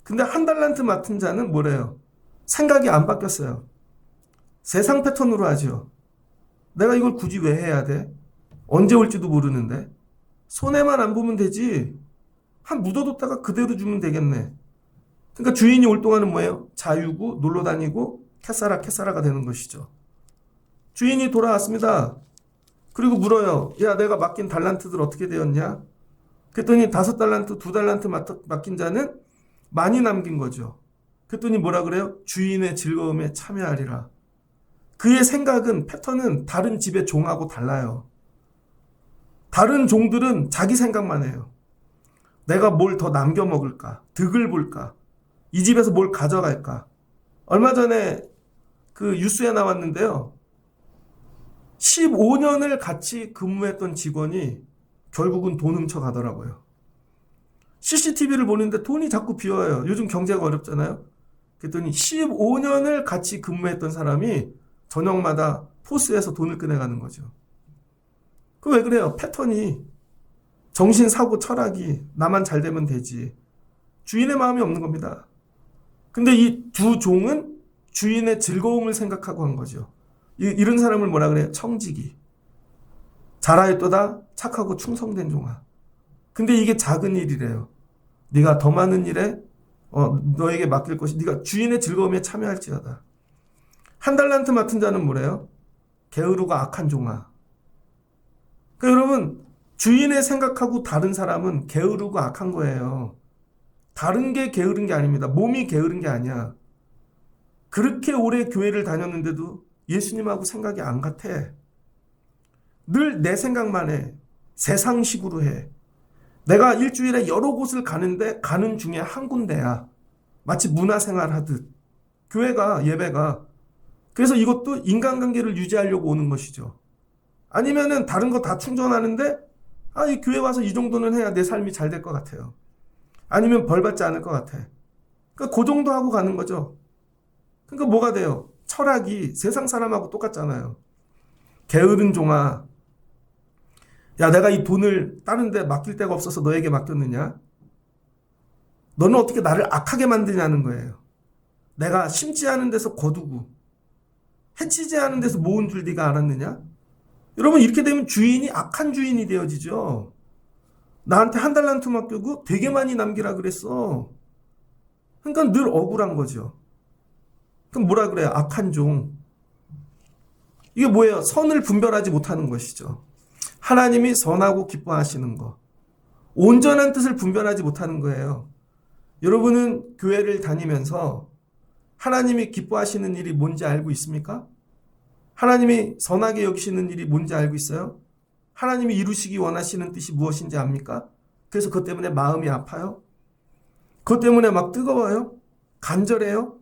근데 1달란트 맡은 자는 뭐래요? 생각이 안 바뀌었어요. 세상 패턴으로 하죠. 내가 이걸 굳이 왜 해야 돼? 언제 올지도 모르는데. 손해만 안 보면 되지. 한 묻어뒀다가 그대로 주면 되겠네. 그러니까 주인이 올 동안은 뭐예요? 자유고 놀러 다니고 캐사라가 되는 것이죠. 주인이 돌아왔습니다. 그리고 물어요. 야, 내가 맡긴 달란트들 어떻게 되었냐? 그랬더니 5달란트, 2달란트 맡긴 자는 많이 남긴 거죠. 그랬더니 뭐라 그래요? 주인의 즐거움에 참여하리라. 그의 생각은, 패턴은 다른 집의 종하고 달라요. 다른 종들은 자기 생각만 해요. 내가 뭘 더 남겨 먹을까? 득을 볼까? 이 집에서 뭘 가져갈까? 얼마 전에 그 뉴스에 나왔는데요. 15년을 같이 근무했던 직원이 결국은 돈 훔쳐가더라고요. CCTV를 보는데 돈이 자꾸 비어요. 요즘 경제가 어렵잖아요. 그랬더니 15년을 같이 근무했던 사람이 저녁마다 포스에서 돈을 꺼내가는 거죠. 그 왜 그래요? 패턴이, 정신, 사고, 철학이 나만 잘 되면 되지. 주인의 마음이 없는 겁니다. 근데 이 두 종은 주인의 즐거움을 생각하고 한 거죠. 이런 사람을 뭐라 그래요? 청지기. 잘하였도다 착하고 충성된 종아. 근데 이게 작은 일이래요. 네가 더 많은 일에 너에게 맡길 것이, 네가 주인의 즐거움에 참여할지어다. 한 달란트 맡은 자는 뭐래요? 게으르고 악한 종아. 그러니까 여러분, 주인의 생각하고 다른 사람은 게으르고 악한 거예요. 다른 게 게으른 게 아닙니다. 몸이 게으른 게 아니야. 그렇게 오래 교회를 다녔는데도 예수님하고 생각이 안 같아. 늘 내 생각만 해. 세상식으로 해. 내가 일주일에 여러 곳을 가는데 가는 중에 한 군데야. 마치 문화생활 하듯. 교회가, 예배가. 그래서 이것도 인간관계를 유지하려고 오는 것이죠. 아니면은 다른 거 다 충전하는데 이 교회 와서 이 정도는 해야 내 삶이 잘 될 것 같아요. 아니면 벌 받지 않을 것 같아. 그러니까 그 정도 하고 가는 거죠. 그러니까 뭐가 돼요? 철학이 세상 사람하고 똑같잖아요. 게으른 종아. 야, 내가 이 돈을 다른 데 맡길 데가 없어서 너에게 맡겼느냐? 너는 어떻게 나를 악하게 만드냐는 거예요. 내가 심지 않은 데서 거두고 해치지 않은 데서 모은 줄 네가 알았느냐? 여러분, 이렇게 되면 주인이 악한 주인이 되어지죠. 나한테 한 달란트 맡기고 되게 많이 남기라 그랬어. 그러니까 늘 억울한 거죠. 그럼 뭐라 그래요? 악한 종. 이게 뭐예요? 선을 분별하지 못하는 것이죠. 하나님이 선하고 기뻐하시는 거. 온전한 뜻을 분별하지 못하는 거예요. 여러분은 교회를 다니면서 하나님이 기뻐하시는 일이 뭔지 알고 있습니까? 하나님이 선하게 여기시는 일이 뭔지 알고 있어요? 하나님이 이루시기 원하시는 뜻이 무엇인지 압니까? 그래서 그것 때문에 마음이 아파요? 그것 때문에 막 뜨거워요? 간절해요?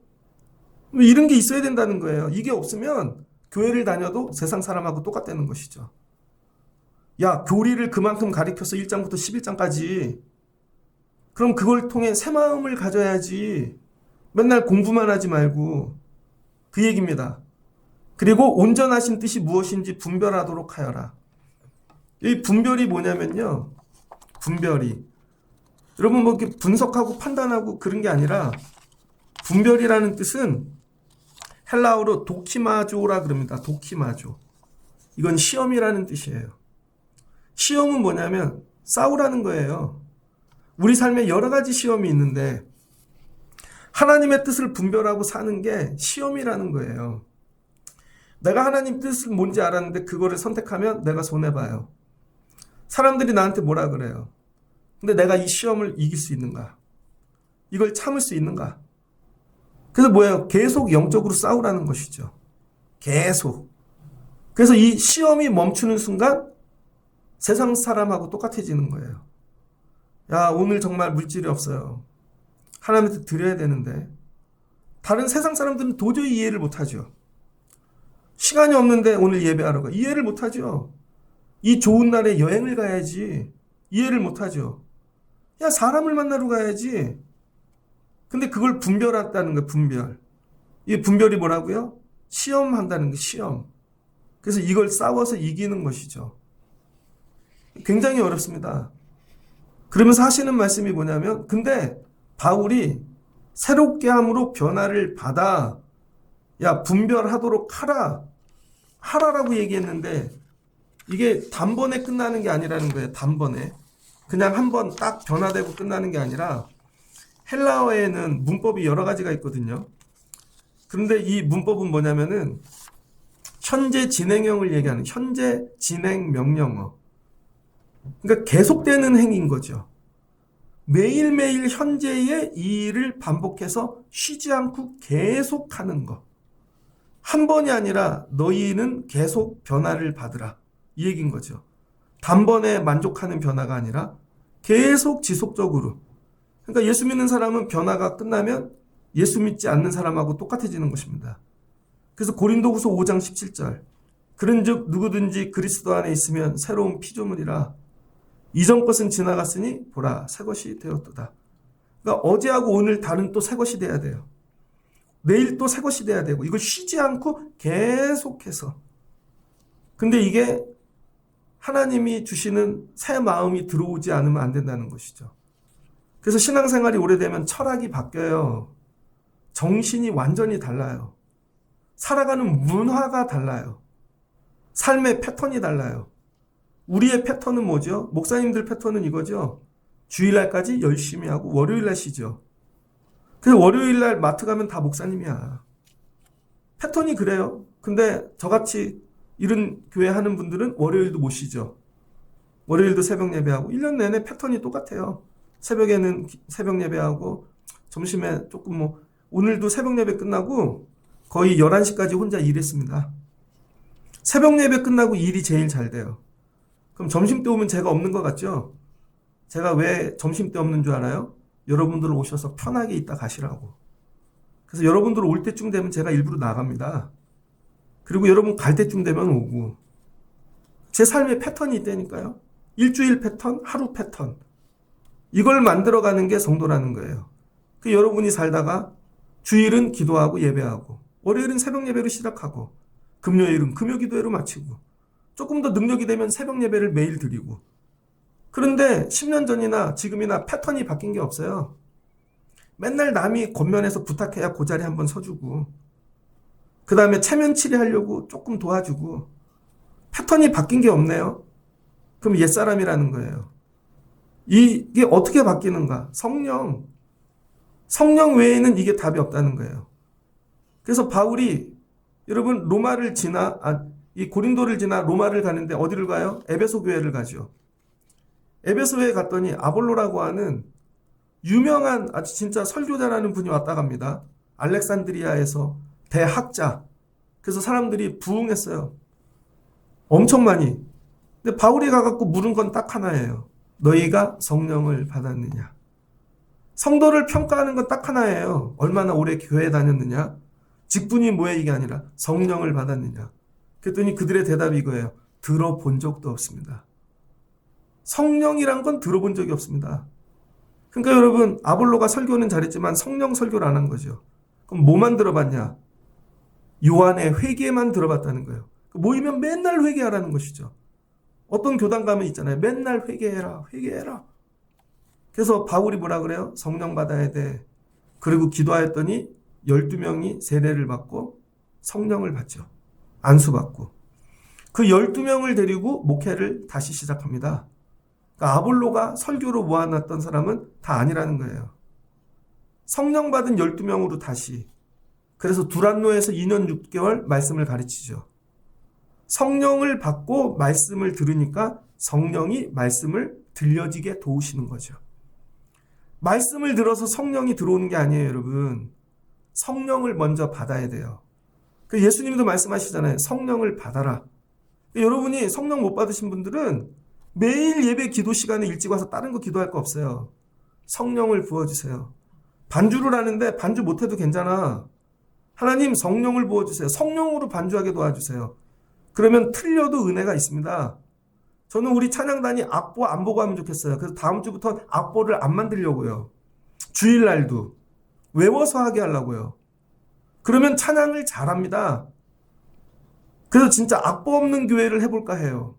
이런 게 있어야 된다는 거예요. 이게 없으면 교회를 다녀도 세상 사람하고 똑같다는 것이죠. 야, 교리를 그만큼 가르쳐서 1장부터 11장까지. 그럼 그걸 통해 새 마음을 가져야지. 맨날 공부만 하지 말고. 그 얘기입니다. 그리고 온전하신 뜻이 무엇인지 분별하도록 하여라. 이 분별이 뭐냐면요. 분별이. 여러분 뭐 이렇게 분석하고 판단하고 그런 게 아니라 분별이라는 뜻은 헬라어로 도키마조라 그럽니다. 도키마조. 이건 시험이라는 뜻이에요. 시험은 뭐냐면 싸우라는 거예요. 우리 삶에 여러 가지 시험이 있는데 하나님의 뜻을 분별하고 사는 게 시험이라는 거예요. 내가 하나님 뜻을 뭔지 알았는데 그거를 선택하면 내가 손해봐요. 사람들이 나한테 뭐라 그래요? 근데 내가 이 시험을 이길 수 있는가? 이걸 참을 수 있는가? 그래서 뭐예요? 계속 영적으로 싸우라는 것이죠. 계속. 그래서 이 시험이 멈추는 순간 세상 사람하고 똑같아지는 거예요. 야, 오늘 정말 물질이 없어요. 하나님한테 드려야 되는데. 다른 세상 사람들은 도저히 이해를 못하죠. 시간이 없는데 오늘 예배하러 가. 이해를 못하죠. 이 좋은 날에 여행을 가야지. 이해를 못하죠. 야, 사람을 만나러 가야지. 근데 그걸 분별한다는 거예요. 분별. 이 분별이 뭐라고요? 시험한다는 거, 시험. 그래서 이걸 싸워서 이기는 것이죠. 굉장히 어렵습니다. 그러면서 하시는 말씀이 뭐냐면, 근데 바울이 새롭게 함으로 변화를 받아, 야, 분별하도록 하라. 하라라고 얘기했는데, 이게 단번에 끝나는 게 아니라는 거예요. 단번에. 그냥 한번 딱 변화되고 끝나는 게 아니라, 헬라어에는 문법이 여러 가지가 있거든요. 그런데 이 문법은 뭐냐면은, 현재 진행형을 얘기하는 현재 진행 명령어. 그러니까 계속되는 행위인 거죠. 매일매일 현재의 이 일을 반복해서 쉬지 않고 계속 하는 거. 한 번이 아니라 너희는 계속 변화를 받으라. 이 얘기인 거죠. 단번에 만족하는 변화가 아니라 계속 지속적으로. 그러니까 예수 믿는 사람은 변화가 끝나면 예수 믿지 않는 사람하고 똑같아지는 것입니다. 그래서 고린도후서 5장 17절. 그런즉 누구든지 그리스도 안에 있으면 새로운 피조물이라. 이전 것은 지나갔으니 보라 새 것이 되었도다. 그러니까 어제하고 오늘 다른 또 새 것이 돼야 돼요. 내일 또 새 것이 돼야 되고 이걸 쉬지 않고 계속해서. 근데 이게 하나님이 주시는 새 마음이 들어오지 않으면 안 된다는 것이죠. 그래서 신앙생활이 오래되면 철학이 바뀌어요. 정신이 완전히 달라요. 살아가는 문화가 달라요. 삶의 패턴이 달라요. 우리의 패턴은 뭐죠? 목사님들 패턴은 이거죠. 주일날까지 열심히 하고 월요일날 쉬죠. 그래서 월요일날 마트 가면 다 목사님이야. 패턴이 그래요. 근데 저같이 이런 교회 하는 분들은 월요일도 못 쉬죠. 월요일도 새벽 예배하고 1년 내내 패턴이 똑같아요. 새벽에는 새벽 예배하고 점심에 조금 오늘도 새벽 예배 끝나고 거의 11시까지 혼자 일했습니다. 새벽 예배 끝나고 일이 제일 잘 돼요. 그럼 점심때 오면 제가 없는 것 같죠? 제가 왜 점심때 없는 줄 알아요? 여러분들 오셔서 편하게 있다 가시라고. 그래서 여러분들 올 때쯤 되면 제가 일부러 나갑니다. 그리고 여러분 갈 때쯤 되면 오고. 제 삶의 패턴이 있다니까요. 일주일 패턴, 하루 패턴. 이걸 만들어가는 게 성도라는 거예요. 그 여러분이 살다가 주일은 기도하고 예배하고 월요일은 새벽 예배로 시작하고 금요일은 금요 기도회로 마치고 조금 더 능력이 되면 새벽 예배를 매일 드리고. 그런데 10년 전이나 지금이나 패턴이 바뀐 게 없어요. 맨날 남이 겉면에서 부탁해야 그 자리에 한번 서주고 그 다음에 체면 치레하려고 조금 도와주고 패턴이 바뀐 게 없네요. 그럼 옛사람이라는 거예요. 이게 어떻게 바뀌는가? 성령 외에는 이게 답이 없다는 거예요. 그래서 바울이 여러분 로마를 지나 이 고린도를 지나 로마를 가는데 어디를 가요? 에베소 교회를 가죠. 에베소에 갔더니 아볼로라고 하는 유명한 아주 진짜 설교자라는 분이 왔다 갑니다. 알렉산드리아에서 대학자. 그래서 사람들이 부응했어요. 엄청 많이. 근데 바울이 가갖고 물은 건 딱 하나예요. 너희가 성령을 받았느냐. 성도를 평가하는 건 딱 하나예요. 얼마나 오래 교회 다녔느냐. 직분이 뭐야 이게 아니라 성령을 받았느냐. 그랬더니 그들의 대답이 이거예요. 들어본 적도 없습니다. 성령이란 건 들어본 적이 없습니다. 그러니까 여러분 아볼로가 설교는 잘했지만 성령 설교를 안 한 거죠. 그럼 뭐만 들어봤냐? 요한의 회개만 들어봤다는 거예요. 모이면 맨날 회개하라는 것이죠. 어떤 교단 가면 있잖아요. 맨날 회개해라. 그래서 바울이 뭐라 그래요? 성령 받아야 돼. 그리고 기도하였더니 12명이 세례를 받고 성령을 받죠. 안수받고. 그 12명을 데리고 목회를 다시 시작합니다. 그러니까 아볼로가 설교로 모아놨던 사람은 다 아니라는 거예요. 성령 받은 12명으로 다시. 그래서 두란노에서 2년 6개월 말씀을 가르치죠. 성령을 받고 말씀을 들으니까 성령이 말씀을 들려지게 도우시는 거죠. 말씀을 들어서 성령이 들어오는 게 아니에요, 여러분. 성령을 먼저 받아야 돼요. 예수님도 말씀하시잖아요. 성령을 받아라. 여러분이 성령 못 받으신 분들은 매일 예배 기도 시간에 일찍 와서 다른 거 기도할 거 없어요. 성령을 부어주세요. 반주를 하는데 반주 못해도 괜찮아. 하나님 성령을 부어주세요. 성령으로 반주하게 도와주세요. 그러면 틀려도 은혜가 있습니다. 저는 우리 찬양단이 악보 안 보고 하면 좋겠어요. 그래서 다음 주부터 악보를 안 만들려고요. 주일날도 외워서 하게 하려고요. 그러면 찬양을 잘합니다. 그래서 진짜 악보 없는 교회를 해볼까 해요.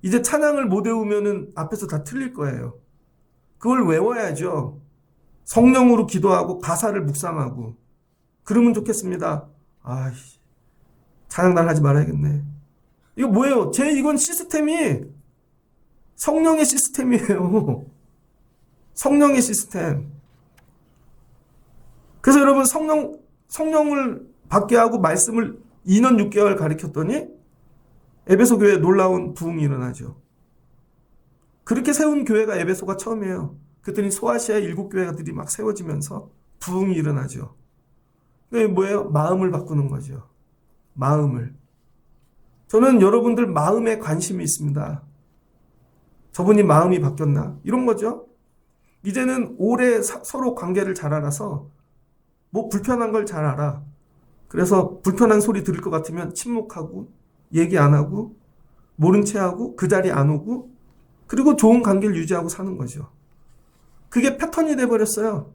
이제 찬양을 못 외우면은 앞에서 다 틀릴 거예요. 그걸 외워야죠. 성령으로 기도하고 가사를 묵상하고 그러면 좋겠습니다. 찬양단 하지 말아야겠네. 이거 뭐예요? 이건 시스템이 성령의 시스템이에요. 성령의 시스템. 그래서 여러분 성령을 받게 하고 말씀을 2년 6개월 가르쳤더니 에베소 교회에 놀라운 부흥이 일어나죠. 그렇게 세운 교회가 에베소가 처음이에요. 그랬더니 소아시아의 7교회들이 막 세워지면서 부흥이 일어나죠. 그게 뭐예요? 마음을 바꾸는 거죠. 마음을. 저는 여러분들 마음에 관심이 있습니다. 저분이 마음이 바뀌었나? 이런 거죠. 이제는 오래 서로 관계를 잘 알아서 뭐 불편한 걸 잘 알아. 그래서 불편한 소리 들을 것 같으면 침묵하고 얘기 안 하고 모른 채 하고 그 자리에 안 오고 그리고 좋은 관계를 유지하고 사는 거죠. 그게 패턴이 돼버렸어요.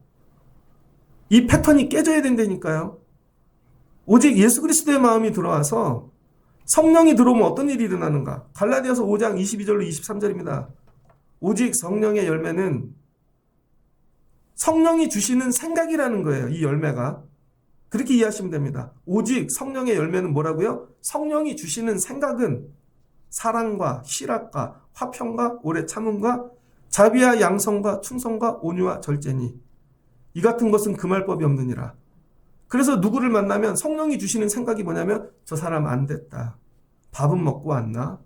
이 패턴이 깨져야 된다니까요. 오직 예수 그리스도의 마음이 들어와서 성령이 들어오면 어떤 일이 일어나는가? 갈라디아서 5장 22절로 23절입니다. 오직 성령의 열매는 성령이 주시는 생각이라는 거예요. 이 열매가. 그렇게 이해하시면 됩니다. 오직 성령의 열매는 뭐라고요? 성령이 주시는 생각은 사랑과 실학과 화평과 오래 참음과 자비와 양성과 충성과 온유와 절제니 이 같은 것은 금할 법이 없느니라. 그래서 누구를 만나면 성령이 주시는 생각이 뭐냐면 저 사람 안 됐다. 밥은 먹고 왔나?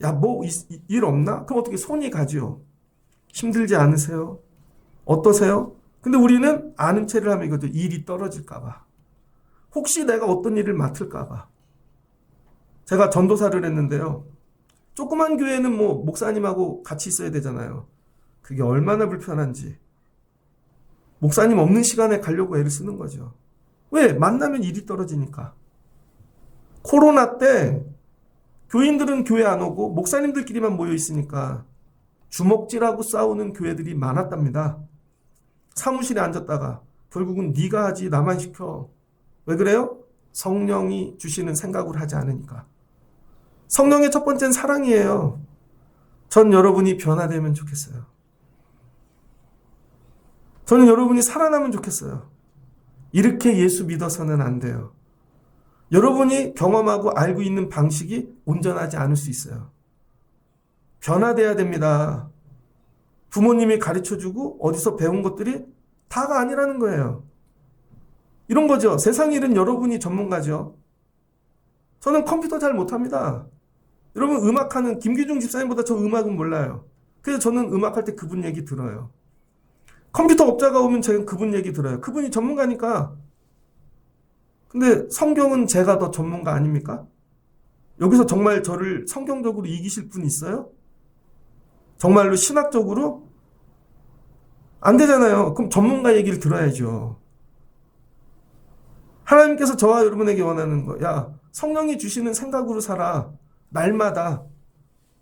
야, 뭐 일 없나? 그럼 어떻게 손이 가죠? 힘들지 않으세요? 어떠세요? 근데 우리는 아는 체를 하면 이거죠. 일이 떨어질까 봐. 혹시 내가 어떤 일을 맡을까 봐. 제가 전도사를 했는데요. 조그만 교회는 뭐 목사님하고 같이 있어야 되잖아요. 그게 얼마나 불편한지. 목사님 없는 시간에 가려고 애를 쓰는 거죠. 왜? 만나면 일이 떨어지니까. 코로나 때 교인들은 교회 안 오고 목사님들끼리만 모여 있으니까 주먹질하고 싸우는 교회들이 많았답니다. 사무실에 앉았다가 결국은 네가 하지 나만 시켜. 왜 그래요? 성령이 주시는 생각을 하지 않으니까. 성령의 첫 번째는 사랑이에요. 전 여러분이 변화되면 좋겠어요. 저는 여러분이 살아나면 좋겠어요. 이렇게 예수 믿어서는 안 돼요. 여러분이 경험하고 알고 있는 방식이 온전하지 않을 수 있어요. 변화돼야 됩니다. 부모님이 가르쳐주고 어디서 배운 것들이 다가 아니라는 거예요. 이런 거죠. 세상 일은 여러분이 전문가죠. 저는 컴퓨터 잘 못합니다. 여러분 음악하는 김기중 집사님보다 저 음악은 몰라요. 그래서 저는 음악할 때 그분 얘기 들어요. 컴퓨터 업자가 오면 제가 그분 얘기 들어요. 그분이 전문가니까. 근데 성경은 제가 더 전문가 아닙니까? 여기서 정말 저를 성경적으로 이기실 분 있어요? 정말로 신학적으로? 안 되잖아요. 그럼 전문가 얘기를 들어야죠. 하나님께서 저와 여러분에게 원하는 거, 야, 성령이 주시는 생각으로 살아. 날마다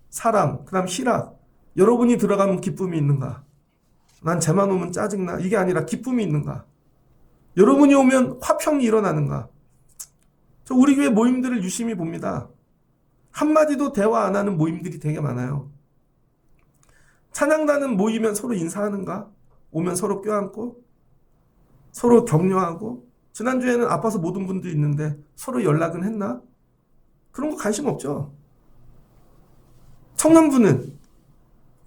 사랑, 그 다음 희락. 여러분이 들어가면 기쁨이 있는가? 난 쟤만 오면 짜증나. 이게 아니라 기쁨이 있는가? 여러분이 오면 화평이 일어나는가? 저 우리 교회 모임들을 유심히 봅니다. 한마디도 대화 안 하는 모임들이 되게 많아요. 찬양단은 모이면 서로 인사하는가? 오면 서로 껴안고 서로 격려하고 지난주에는 아파서 못 온 분도 있는데 서로 연락은 했나? 그런 거 관심 없죠. 청년부는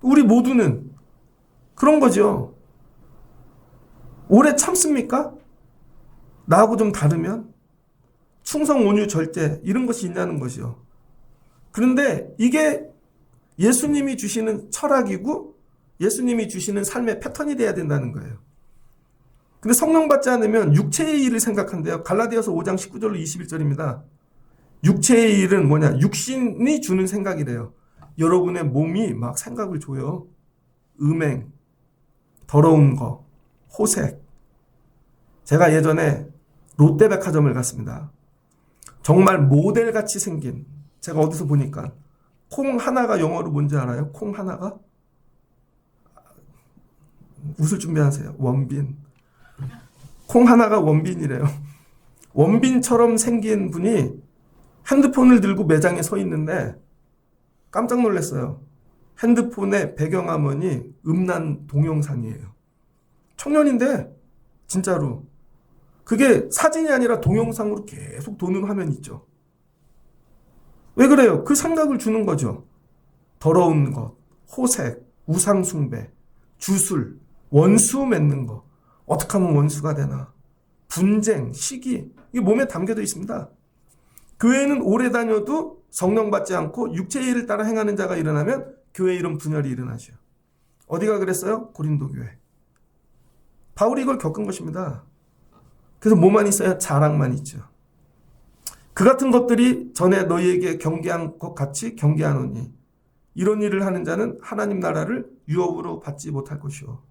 우리 모두는 그런 거죠. 오래 참습니까? 나하고 좀 다르면? 충성, 온유, 절제 이런 것이 있냐는 것이요. 그런데 이게 예수님이 주시는 철학이고 예수님이 주시는 삶의 패턴이 돼야 된다는 거예요. 근데 성령 받지 않으면 육체의 일을 생각한대요. 갈라디아서 5장 19절로 21절입니다. 육체의 일은 뭐냐? 육신이 주는 생각이래요. 여러분의 몸이 막 생각을 줘요. 음행, 더러운 거, 호색. 제가 예전에 롯데백화점을 갔습니다. 정말 모델같이 생긴, 제가 어디서 보니까 콩 하나가 영어로 뭔지 알아요? 콩 하나가? 웃을 준비하세요. 원빈. 콩 하나가 원빈이래요. 원빈처럼 생긴 분이 핸드폰을 들고 매장에 서 있는데 깜짝 놀랐어요. 핸드폰의 배경화면이 음란 동영상이에요. 청년인데 진짜로 그게 사진이 아니라 동영상으로 계속 도는 화면이 있죠. 왜 그래요? 그 생각을 주는 거죠. 더러운 것, 호색, 우상숭배, 주술, 원수 맺는 거. 어떻게 하면 원수가 되나? 분쟁, 시기. 이게 몸에 담겨져 있습니다. 교회는 오래 다녀도 성령 받지 않고 육체의 일을 따라 행하는 자가 일어나면 교회 이런 분열이 일어나죠. 어디가 그랬어요? 고린도 교회. 바울이 이걸 겪은 것입니다. 그래서 뭐만 있어요? 자랑만 있죠. 그 같은 것들이 전에 너희에게 경계한 것 같이 경계하노니 이런 일을 하는 자는 하나님 나라를 유업으로 받지 못할 것이요.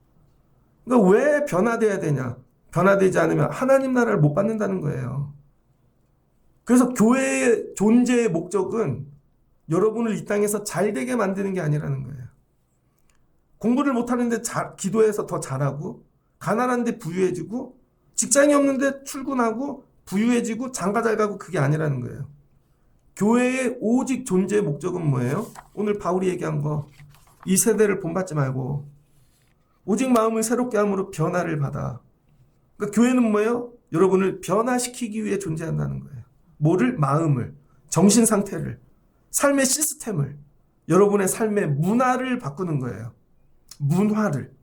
그러니까 왜 변화돼야 되냐? 변화되지 않으면 하나님 나라를 못 받는다는 거예요. 그래서 교회의 존재의 목적은 여러분을 이 땅에서 잘되게 만드는 게 아니라는 거예요. 공부를 못하는데 기도해서 더 잘하고, 가난한데 부유해지고, 직장이 없는데 출근하고 부유해지고 장가 잘 가고, 그게 아니라는 거예요. 교회의 오직 존재의 목적은 뭐예요? 오늘 바울이 얘기한 거, 이 세대를 본받지 말고 오직 마음을 새롭게 함으로 변화를 받아. 그러니까 교회는 뭐예요? 여러분을 변화시키기 위해 존재한다는 거예요. 뭐를? 마음을, 정신 상태를, 삶의 시스템을, 여러분의 삶의 문화를 바꾸는 거예요. 문화를.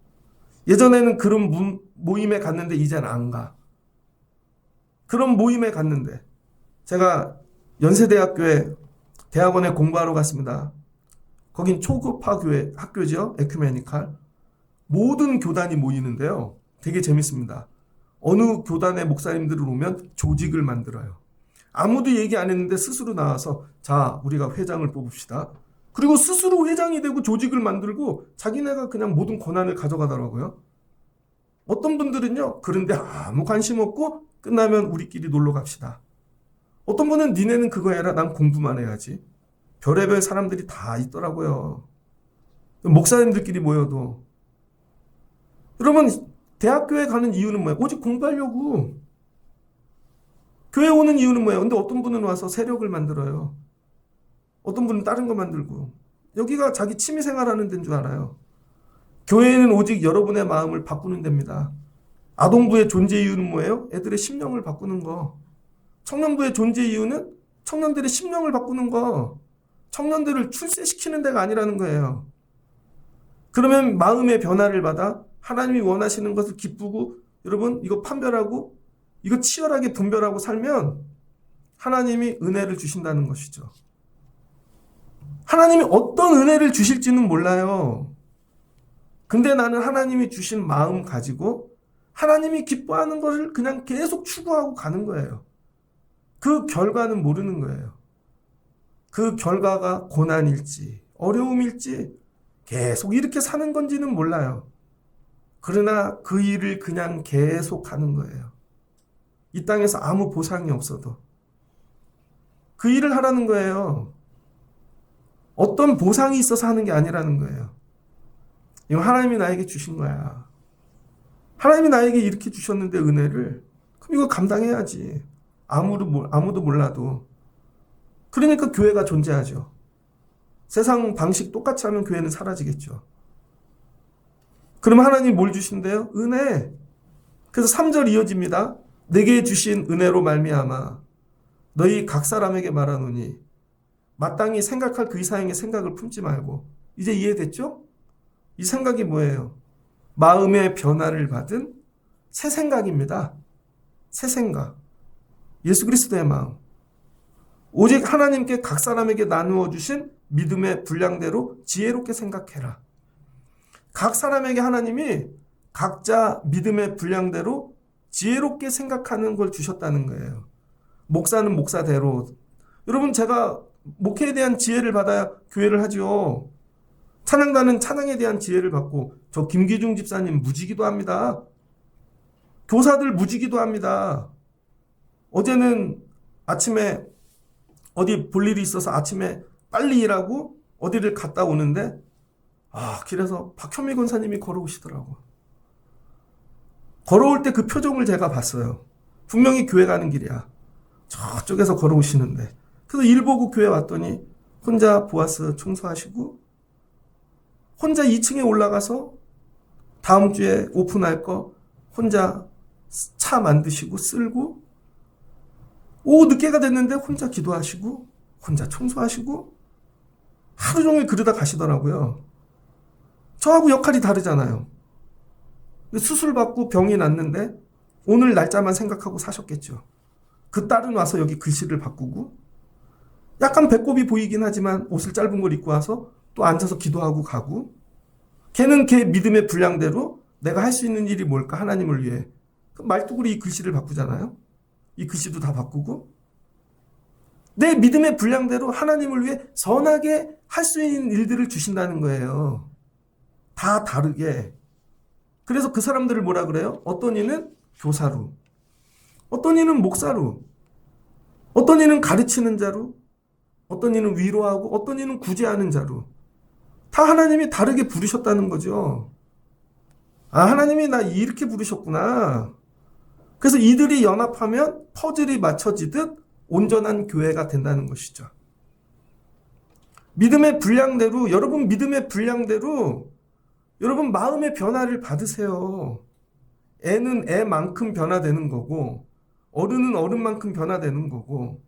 예전에는 그런 모임에 갔는데 이제는 안 가. 그런 모임에 갔는데, 제가 연세대학교에 대학원에 공부하러 갔습니다. 거긴 초급파 교회 학교죠. 에큐메니칼. 모든 교단이 모이는데요. 되게 재밌습니다. 어느 교단의 목사님들을 오면 조직을 만들어요. 아무도 얘기 안 했는데 스스로 나와서 자, 우리가 회장을 뽑읍시다. 그리고 스스로 회장이 되고 조직을 만들고 자기네가 그냥 모든 권한을 가져가더라고요. 어떤 분들은요, 그런데 아무 관심 없고 끝나면 우리끼리 놀러 갑시다. 어떤 분은 니네는 그거 해라, 난 공부만 해야지. 별의별 사람들이 다 있더라고요. 목사님들끼리 모여도. 여러분, 대학교에 가는 이유는 뭐예요? 오직 공부하려고. 교회 오는 이유는 뭐예요? 근데 어떤 분은 와서 세력을 만들어요. 어떤 분은 다른 거 만들고. 여기가 자기 취미생활 하는 데인 줄 알아요. 교회는 오직 여러분의 마음을 바꾸는 데입니다. 아동부의 존재 이유는 뭐예요? 애들의 심령을 바꾸는 거. 청년부의 존재 이유는 청년들의 심령을 바꾸는 거. 청년들을 출세시키는 데가 아니라는 거예요. 그러면 마음의 변화를 받아 하나님이 원하시는 것을 기쁘고, 여러분 이거 판별하고 이거 치열하게 분별하고 살면 하나님이 은혜를 주신다는 것이죠. 하나님이 어떤 은혜를 주실지는 몰라요. 근데 나는 하나님이 주신 마음 가지고 하나님이 기뻐하는 것을 그냥 계속 추구하고 가는 거예요. 그 결과는 모르는 거예요. 그 결과가 고난일지 어려움일지 계속 이렇게 사는 건지는 몰라요. 그러나 그 일을 그냥 계속 하는 거예요. 이 땅에서 아무 보상이 없어도 그 일을 하라는 거예요. 어떤 보상이 있어서 하는 게 아니라는 거예요. 이거 하나님이 나에게 주신 거야. 하나님이 나에게 이렇게 주셨는데 은혜를, 그럼 이거 감당해야지. 아무도 몰라도. 그러니까 교회가 존재하죠. 세상 방식 똑같이 하면 교회는 사라지겠죠. 그럼 하나님이 뭘 주신대요? 은혜. 그래서 3절 이어집니다. 내게 주신 은혜로 말미암아 너희 각 사람에게 말하노니 마땅히 생각할 그 이상의 생각을 품지 말고. 이제 이해됐죠? 이 생각이 뭐예요? 마음의 변화를 받은 새 생각입니다. 새 생각. 예수 그리스도의 마음. 오직 하나님께 각 사람에게 나누어 주신 믿음의 분량대로 지혜롭게 생각해라. 각 사람에게 하나님이 각자 믿음의 분량대로 지혜롭게 생각하는 걸 주셨다는 거예요. 목사는 목사대로. 여러분, 제가 목회에 대한 지혜를 받아야 교회를 하죠. 찬양가는 찬양에 대한 지혜를 받고, 저 김기중 집사님 무지기도 합니다. 교사들 무지기도 합니다. 어제는 아침에 어디 볼 일이 있어서 아침에 빨리 일하고 어디를 갔다 오는데, 길에서 박현미 권사님이 걸어오시더라고. 걸어올 때 그 표정을 제가 봤어요. 분명히 교회 가는 길이야. 저쪽에서 걸어오시는데. 그래서 일 보고 교회 왔더니 혼자 보아스 청소하시고, 혼자 2층에 올라가서 다음 주에 오픈할 거 혼자 차 만드시고 쓸고, 오후 늦게가 됐는데 혼자 기도하시고 혼자 청소하시고 하루 종일 그러다 가시더라고요. 저하고 역할이 다르잖아요. 수술 받고 병이 났는데 오늘 날짜만 생각하고 사셨겠죠. 그 딸은 와서 여기 글씨를 바꾸고, 약간 배꼽이 보이긴 하지만 옷을 짧은 걸 입고 와서 또 앉아서 기도하고 가고, 걔는 걔 믿음의 분량대로 내가 할 수 있는 일이 뭘까? 하나님을 위해. 말뚝으로 이 글씨를 바꾸잖아요. 이 글씨도 다 바꾸고. 내 믿음의 분량대로 하나님을 위해 선하게 할 수 있는 일들을 주신다는 거예요. 다 다르게. 그래서 그 사람들을 뭐라 그래요? 어떤 이는 교사로, 어떤 이는 목사로, 어떤 이는 가르치는 자로, 어떤 이는 위로하고, 어떤 이는 구제하는 자로. 다 하나님이 다르게 부르셨다는 거죠. 아, 하나님이 나 이렇게 부르셨구나. 그래서 이들이 연합하면 퍼즐이 맞춰지듯 온전한 교회가 된다는 것이죠. 믿음의 분량대로, 여러분 믿음의 분량대로 여러분 마음의 변화를 받으세요. 애는 애만큼 변화되는 거고 어른은 어른만큼 변화되는 거고.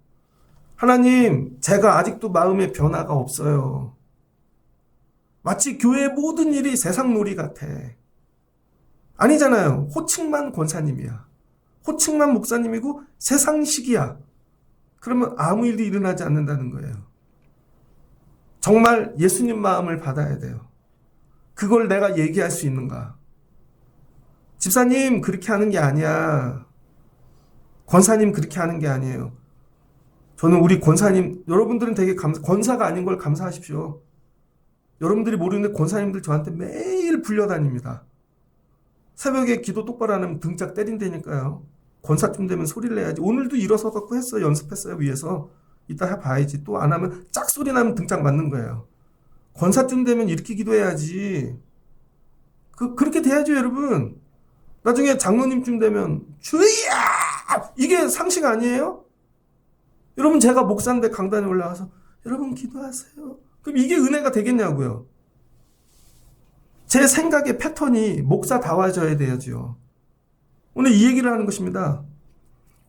하나님, 제가 아직도 마음의 변화가 없어요. 마치 교회의 모든 일이 세상 놀이 같아. 아니잖아요. 호칭만 권사님이야. 호칭만 목사님이고 세상식이야. 그러면 아무 일이 일어나지 않는다는 거예요. 정말 예수님 마음을 받아야 돼요. 그걸 내가 얘기할 수 있는가? 집사님 그렇게 하는 게 아니야. 권사님 그렇게 하는 게 아니에요. 저는 우리 권사님, 여러분들은 되게 권사가 아닌 걸 감사하십시오. 여러분들이 모르는데 권사님들 저한테 매일 불려다닙니다. 새벽에 기도 똑바로 안 하면 등짝 때린다니까요. 권사쯤 되면 소리를 내야지. 오늘도 일어서 갖고 했어요. 연습했어요. 위에서. 이따 해봐야지. 또 안 하면 짝소리 나면 등짝 맞는 거예요. 권사쯤 되면 이렇게 기도해야지. 그렇게 돼야죠, 여러분. 나중에 장로님쯤 되면 주야! 이게 상식 아니에요? 여러분, 제가 목사인데 강단에 올라가서 여러분 기도하세요. 그럼 이게 은혜가 되겠냐고요. 제 생각의 패턴이 목사다워져야 되죠. 오늘 이 얘기를 하는 것입니다.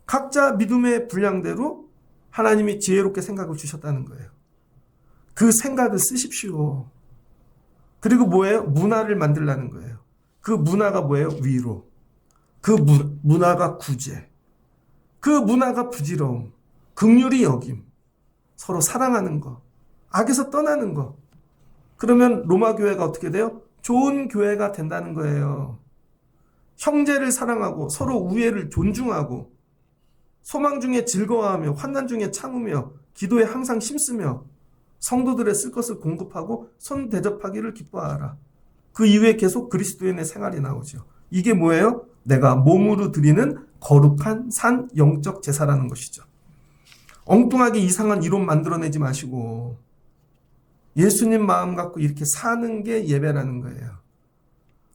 각자 믿음의 분량대로 하나님이 지혜롭게 생각을 주셨다는 거예요. 그 생각을 쓰십시오. 그리고 뭐예요? 문화를 만들라는 거예요. 그 문화가 뭐예요? 위로. 그 문화가 구제. 그 문화가 부지러움. 긍휼히 여김. 서로 사랑하는 거. 악에서 떠나는 거. 그러면 로마 교회가 어떻게 돼요? 좋은 교회가 된다는 거예요. 형제를 사랑하고 서로 우애를 존중하고 소망 중에 즐거워하며 환난 중에 참으며 기도에 항상 힘쓰며 성도들의 쓸 것을 공급하고 손 대접하기를 기뻐하라. 그 이후에 계속 그리스도인의 생활이 나오죠. 이게 뭐예요? 내가 몸으로 드리는 거룩한 산 영적 제사라는 것이죠. 엉뚱하게 이상한 이론 만들어내지 마시고 예수님 마음 갖고 이렇게 사는 게 예배라는 거예요.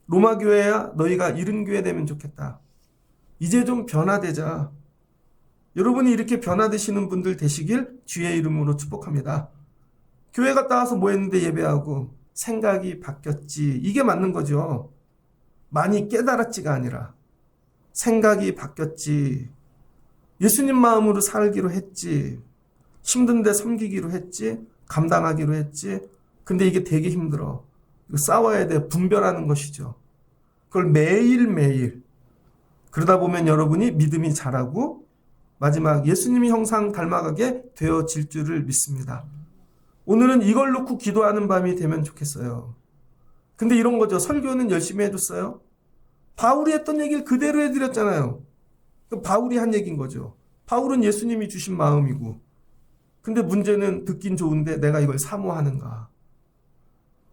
로마 교회야 너희가 이런 교회 되면 좋겠다. 이제 좀 변화되자. 여러분이 이렇게 변화되시는 분들 되시길 주의 이름으로 축복합니다. 교회 갔다 와서 뭐 했는데 예배하고 생각이 바뀌었지. 이게 맞는 거죠. 많이 깨달았지가 아니라 생각이 바뀌었지. 예수님 마음으로 살기로 했지. 힘든데 섬기기로 했지. 감당하기로 했지. 근데 이게 되게 힘들어. 싸워야 돼. 분별하는 것이죠. 그걸 매일매일. 그러다 보면 여러분이 믿음이 자라고 마지막 예수님의 형상 닮아가게 되어질 줄을 믿습니다. 오늘은 이걸 놓고 기도하는 밤이 되면 좋겠어요. 근데 이런 거죠. 설교는 열심히 해줬어요. 바울이 했던 얘기를 그대로 해드렸잖아요. 바울이 한 얘기인 거죠. 바울은 예수님이 주신 마음이고 근데 문제는 듣긴 좋은데 내가 이걸 사모하는가?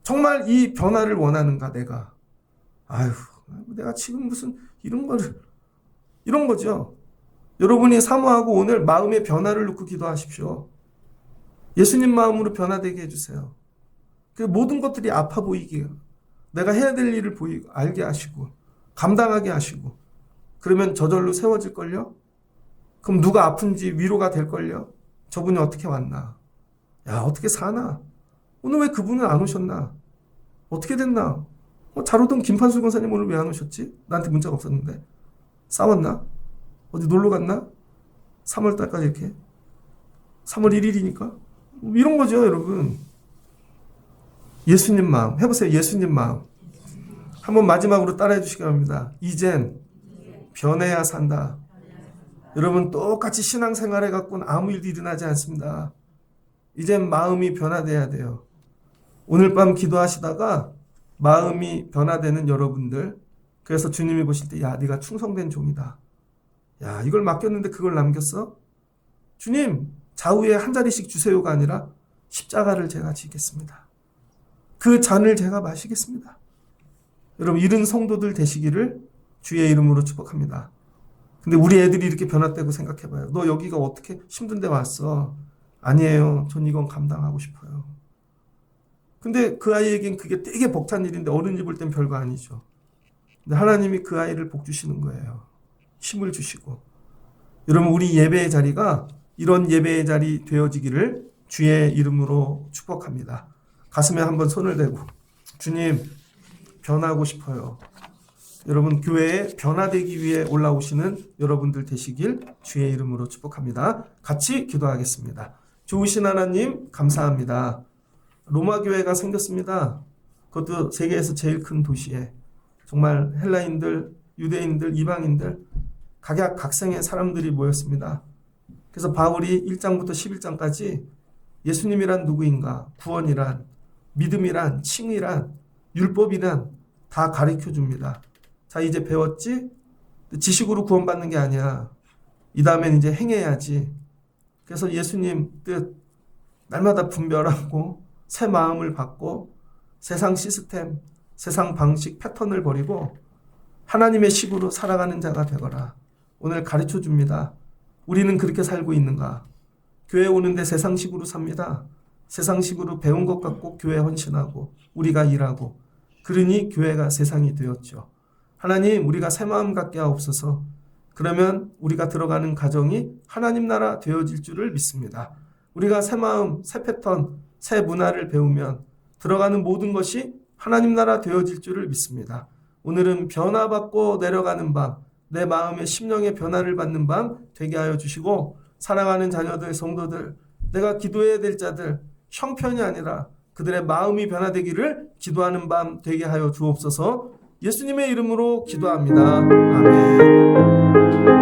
정말 이 변화를 원하는가 내가? 아휴, 내가 지금 무슨 이런 거죠. 여러분이 사모하고 오늘 마음의 변화를 놓고 기도하십시오. 예수님 마음으로 변화되게 해주세요. 그 모든 것들이 아파 보이게 내가 해야 될 일을 보이고 알게 하시고 감당하게 하시고 그러면 저절로 세워질걸요? 그럼 누가 아픈지 위로가 될걸요? 저분이 어떻게 왔나? 야, 어떻게 사나? 오늘 왜 그분은 안 오셨나? 어떻게 됐나? 잘 오던 김판수 권사님 오늘 왜 안 오셨지? 나한테 문자가 없었는데. 싸웠나? 어디 놀러 갔나? 3월달까지 이렇게. 3월 1일이니까. 이런 거죠, 여러분. 예수님 마음. 해보세요, 예수님 마음. 한번 마지막으로 따라해 주시기 바랍니다. 이젠 변해야 산다. 여러분 똑같이 신앙생활 해갖고는 아무 일도 일어나지 않습니다. 이젠 마음이 변화돼야 돼요. 오늘 밤 기도하시다가 마음이 변화되는 여러분들, 그래서 주님이 보실 때 야, 네가 충성된 종이다. 야, 이걸 맡겼는데 그걸 남겼어? 주님, 좌우에 한 자리씩 주세요가 아니라 십자가를 제가 지겠습니다. 그 잔을 제가 마시겠습니다. 여러분, 이런 성도들 되시기를 주의 이름으로 축복합니다. 근데 우리 애들이 이렇게 변화되고 생각해봐요. 너 여기가 어떻게 힘든데 왔어? 아니에요. 전 이건 감당하고 싶어요. 근데 그 아이에겐 그게 되게 벅찬 일인데 어른이 볼 땐 별거 아니죠. 근데 하나님이 그 아이를 복 주시는 거예요. 힘을 주시고. 여러분, 우리 예배의 자리가 이런 예배의 자리 되어지기를 주의 이름으로 축복합니다. 가슴에 한번 손을 대고 주님, 변하고 싶어요. 여러분, 교회에 변화되기 위해 올라오시는 여러분들 되시길 주의 이름으로 축복합니다. 같이 기도하겠습니다. 좋으신 하나님, 감사합니다. 로마 교회가 생겼습니다. 그것도 세계에서 제일 큰 도시에 정말 헬라인들, 유대인들, 이방인들 각양각색의 사람들이 모였습니다. 그래서 바울이 1장부터 11장까지 예수님이란 누구인가, 구원이란, 믿음이란, 칭의란, 율법이란 다 가르쳐 줍니다. 자, 이제 배웠지? 지식으로 구원받는 게 아니야. 이 다음엔 이제 행해야지. 그래서 예수님 뜻 날마다 분별하고 새 마음을 받고 세상 시스템, 세상 방식, 패턴을 버리고 하나님의 식으로 살아가는 자가 되거라. 오늘 가르쳐 줍니다. 우리는 그렇게 살고 있는가? 교회 오는데 세상식으로 삽니다. 세상식으로 배운 것 같고 교회 헌신하고 우리가 일하고 그러니 교회가 세상이 되었죠. 하나님, 우리가 새 마음 갖게 하옵소서. 그러면 우리가 들어가는 가정이 하나님 나라 되어질 줄을 믿습니다. 우리가 새 마음, 새 패턴, 새 문화를 배우면 들어가는 모든 것이 하나님 나라 되어질 줄을 믿습니다. 오늘은 변화받고 내려가는 밤, 내 마음의 심령의 변화를 받는 밤 되게 하여 주시고 사랑하는 자녀들, 성도들, 내가 기도해야 될 자들, 형편이 아니라 그들의 마음이 변화되기를 기도하는 밤 되게 하여 주옵소서. 예수님의 이름으로 기도합니다. 아멘.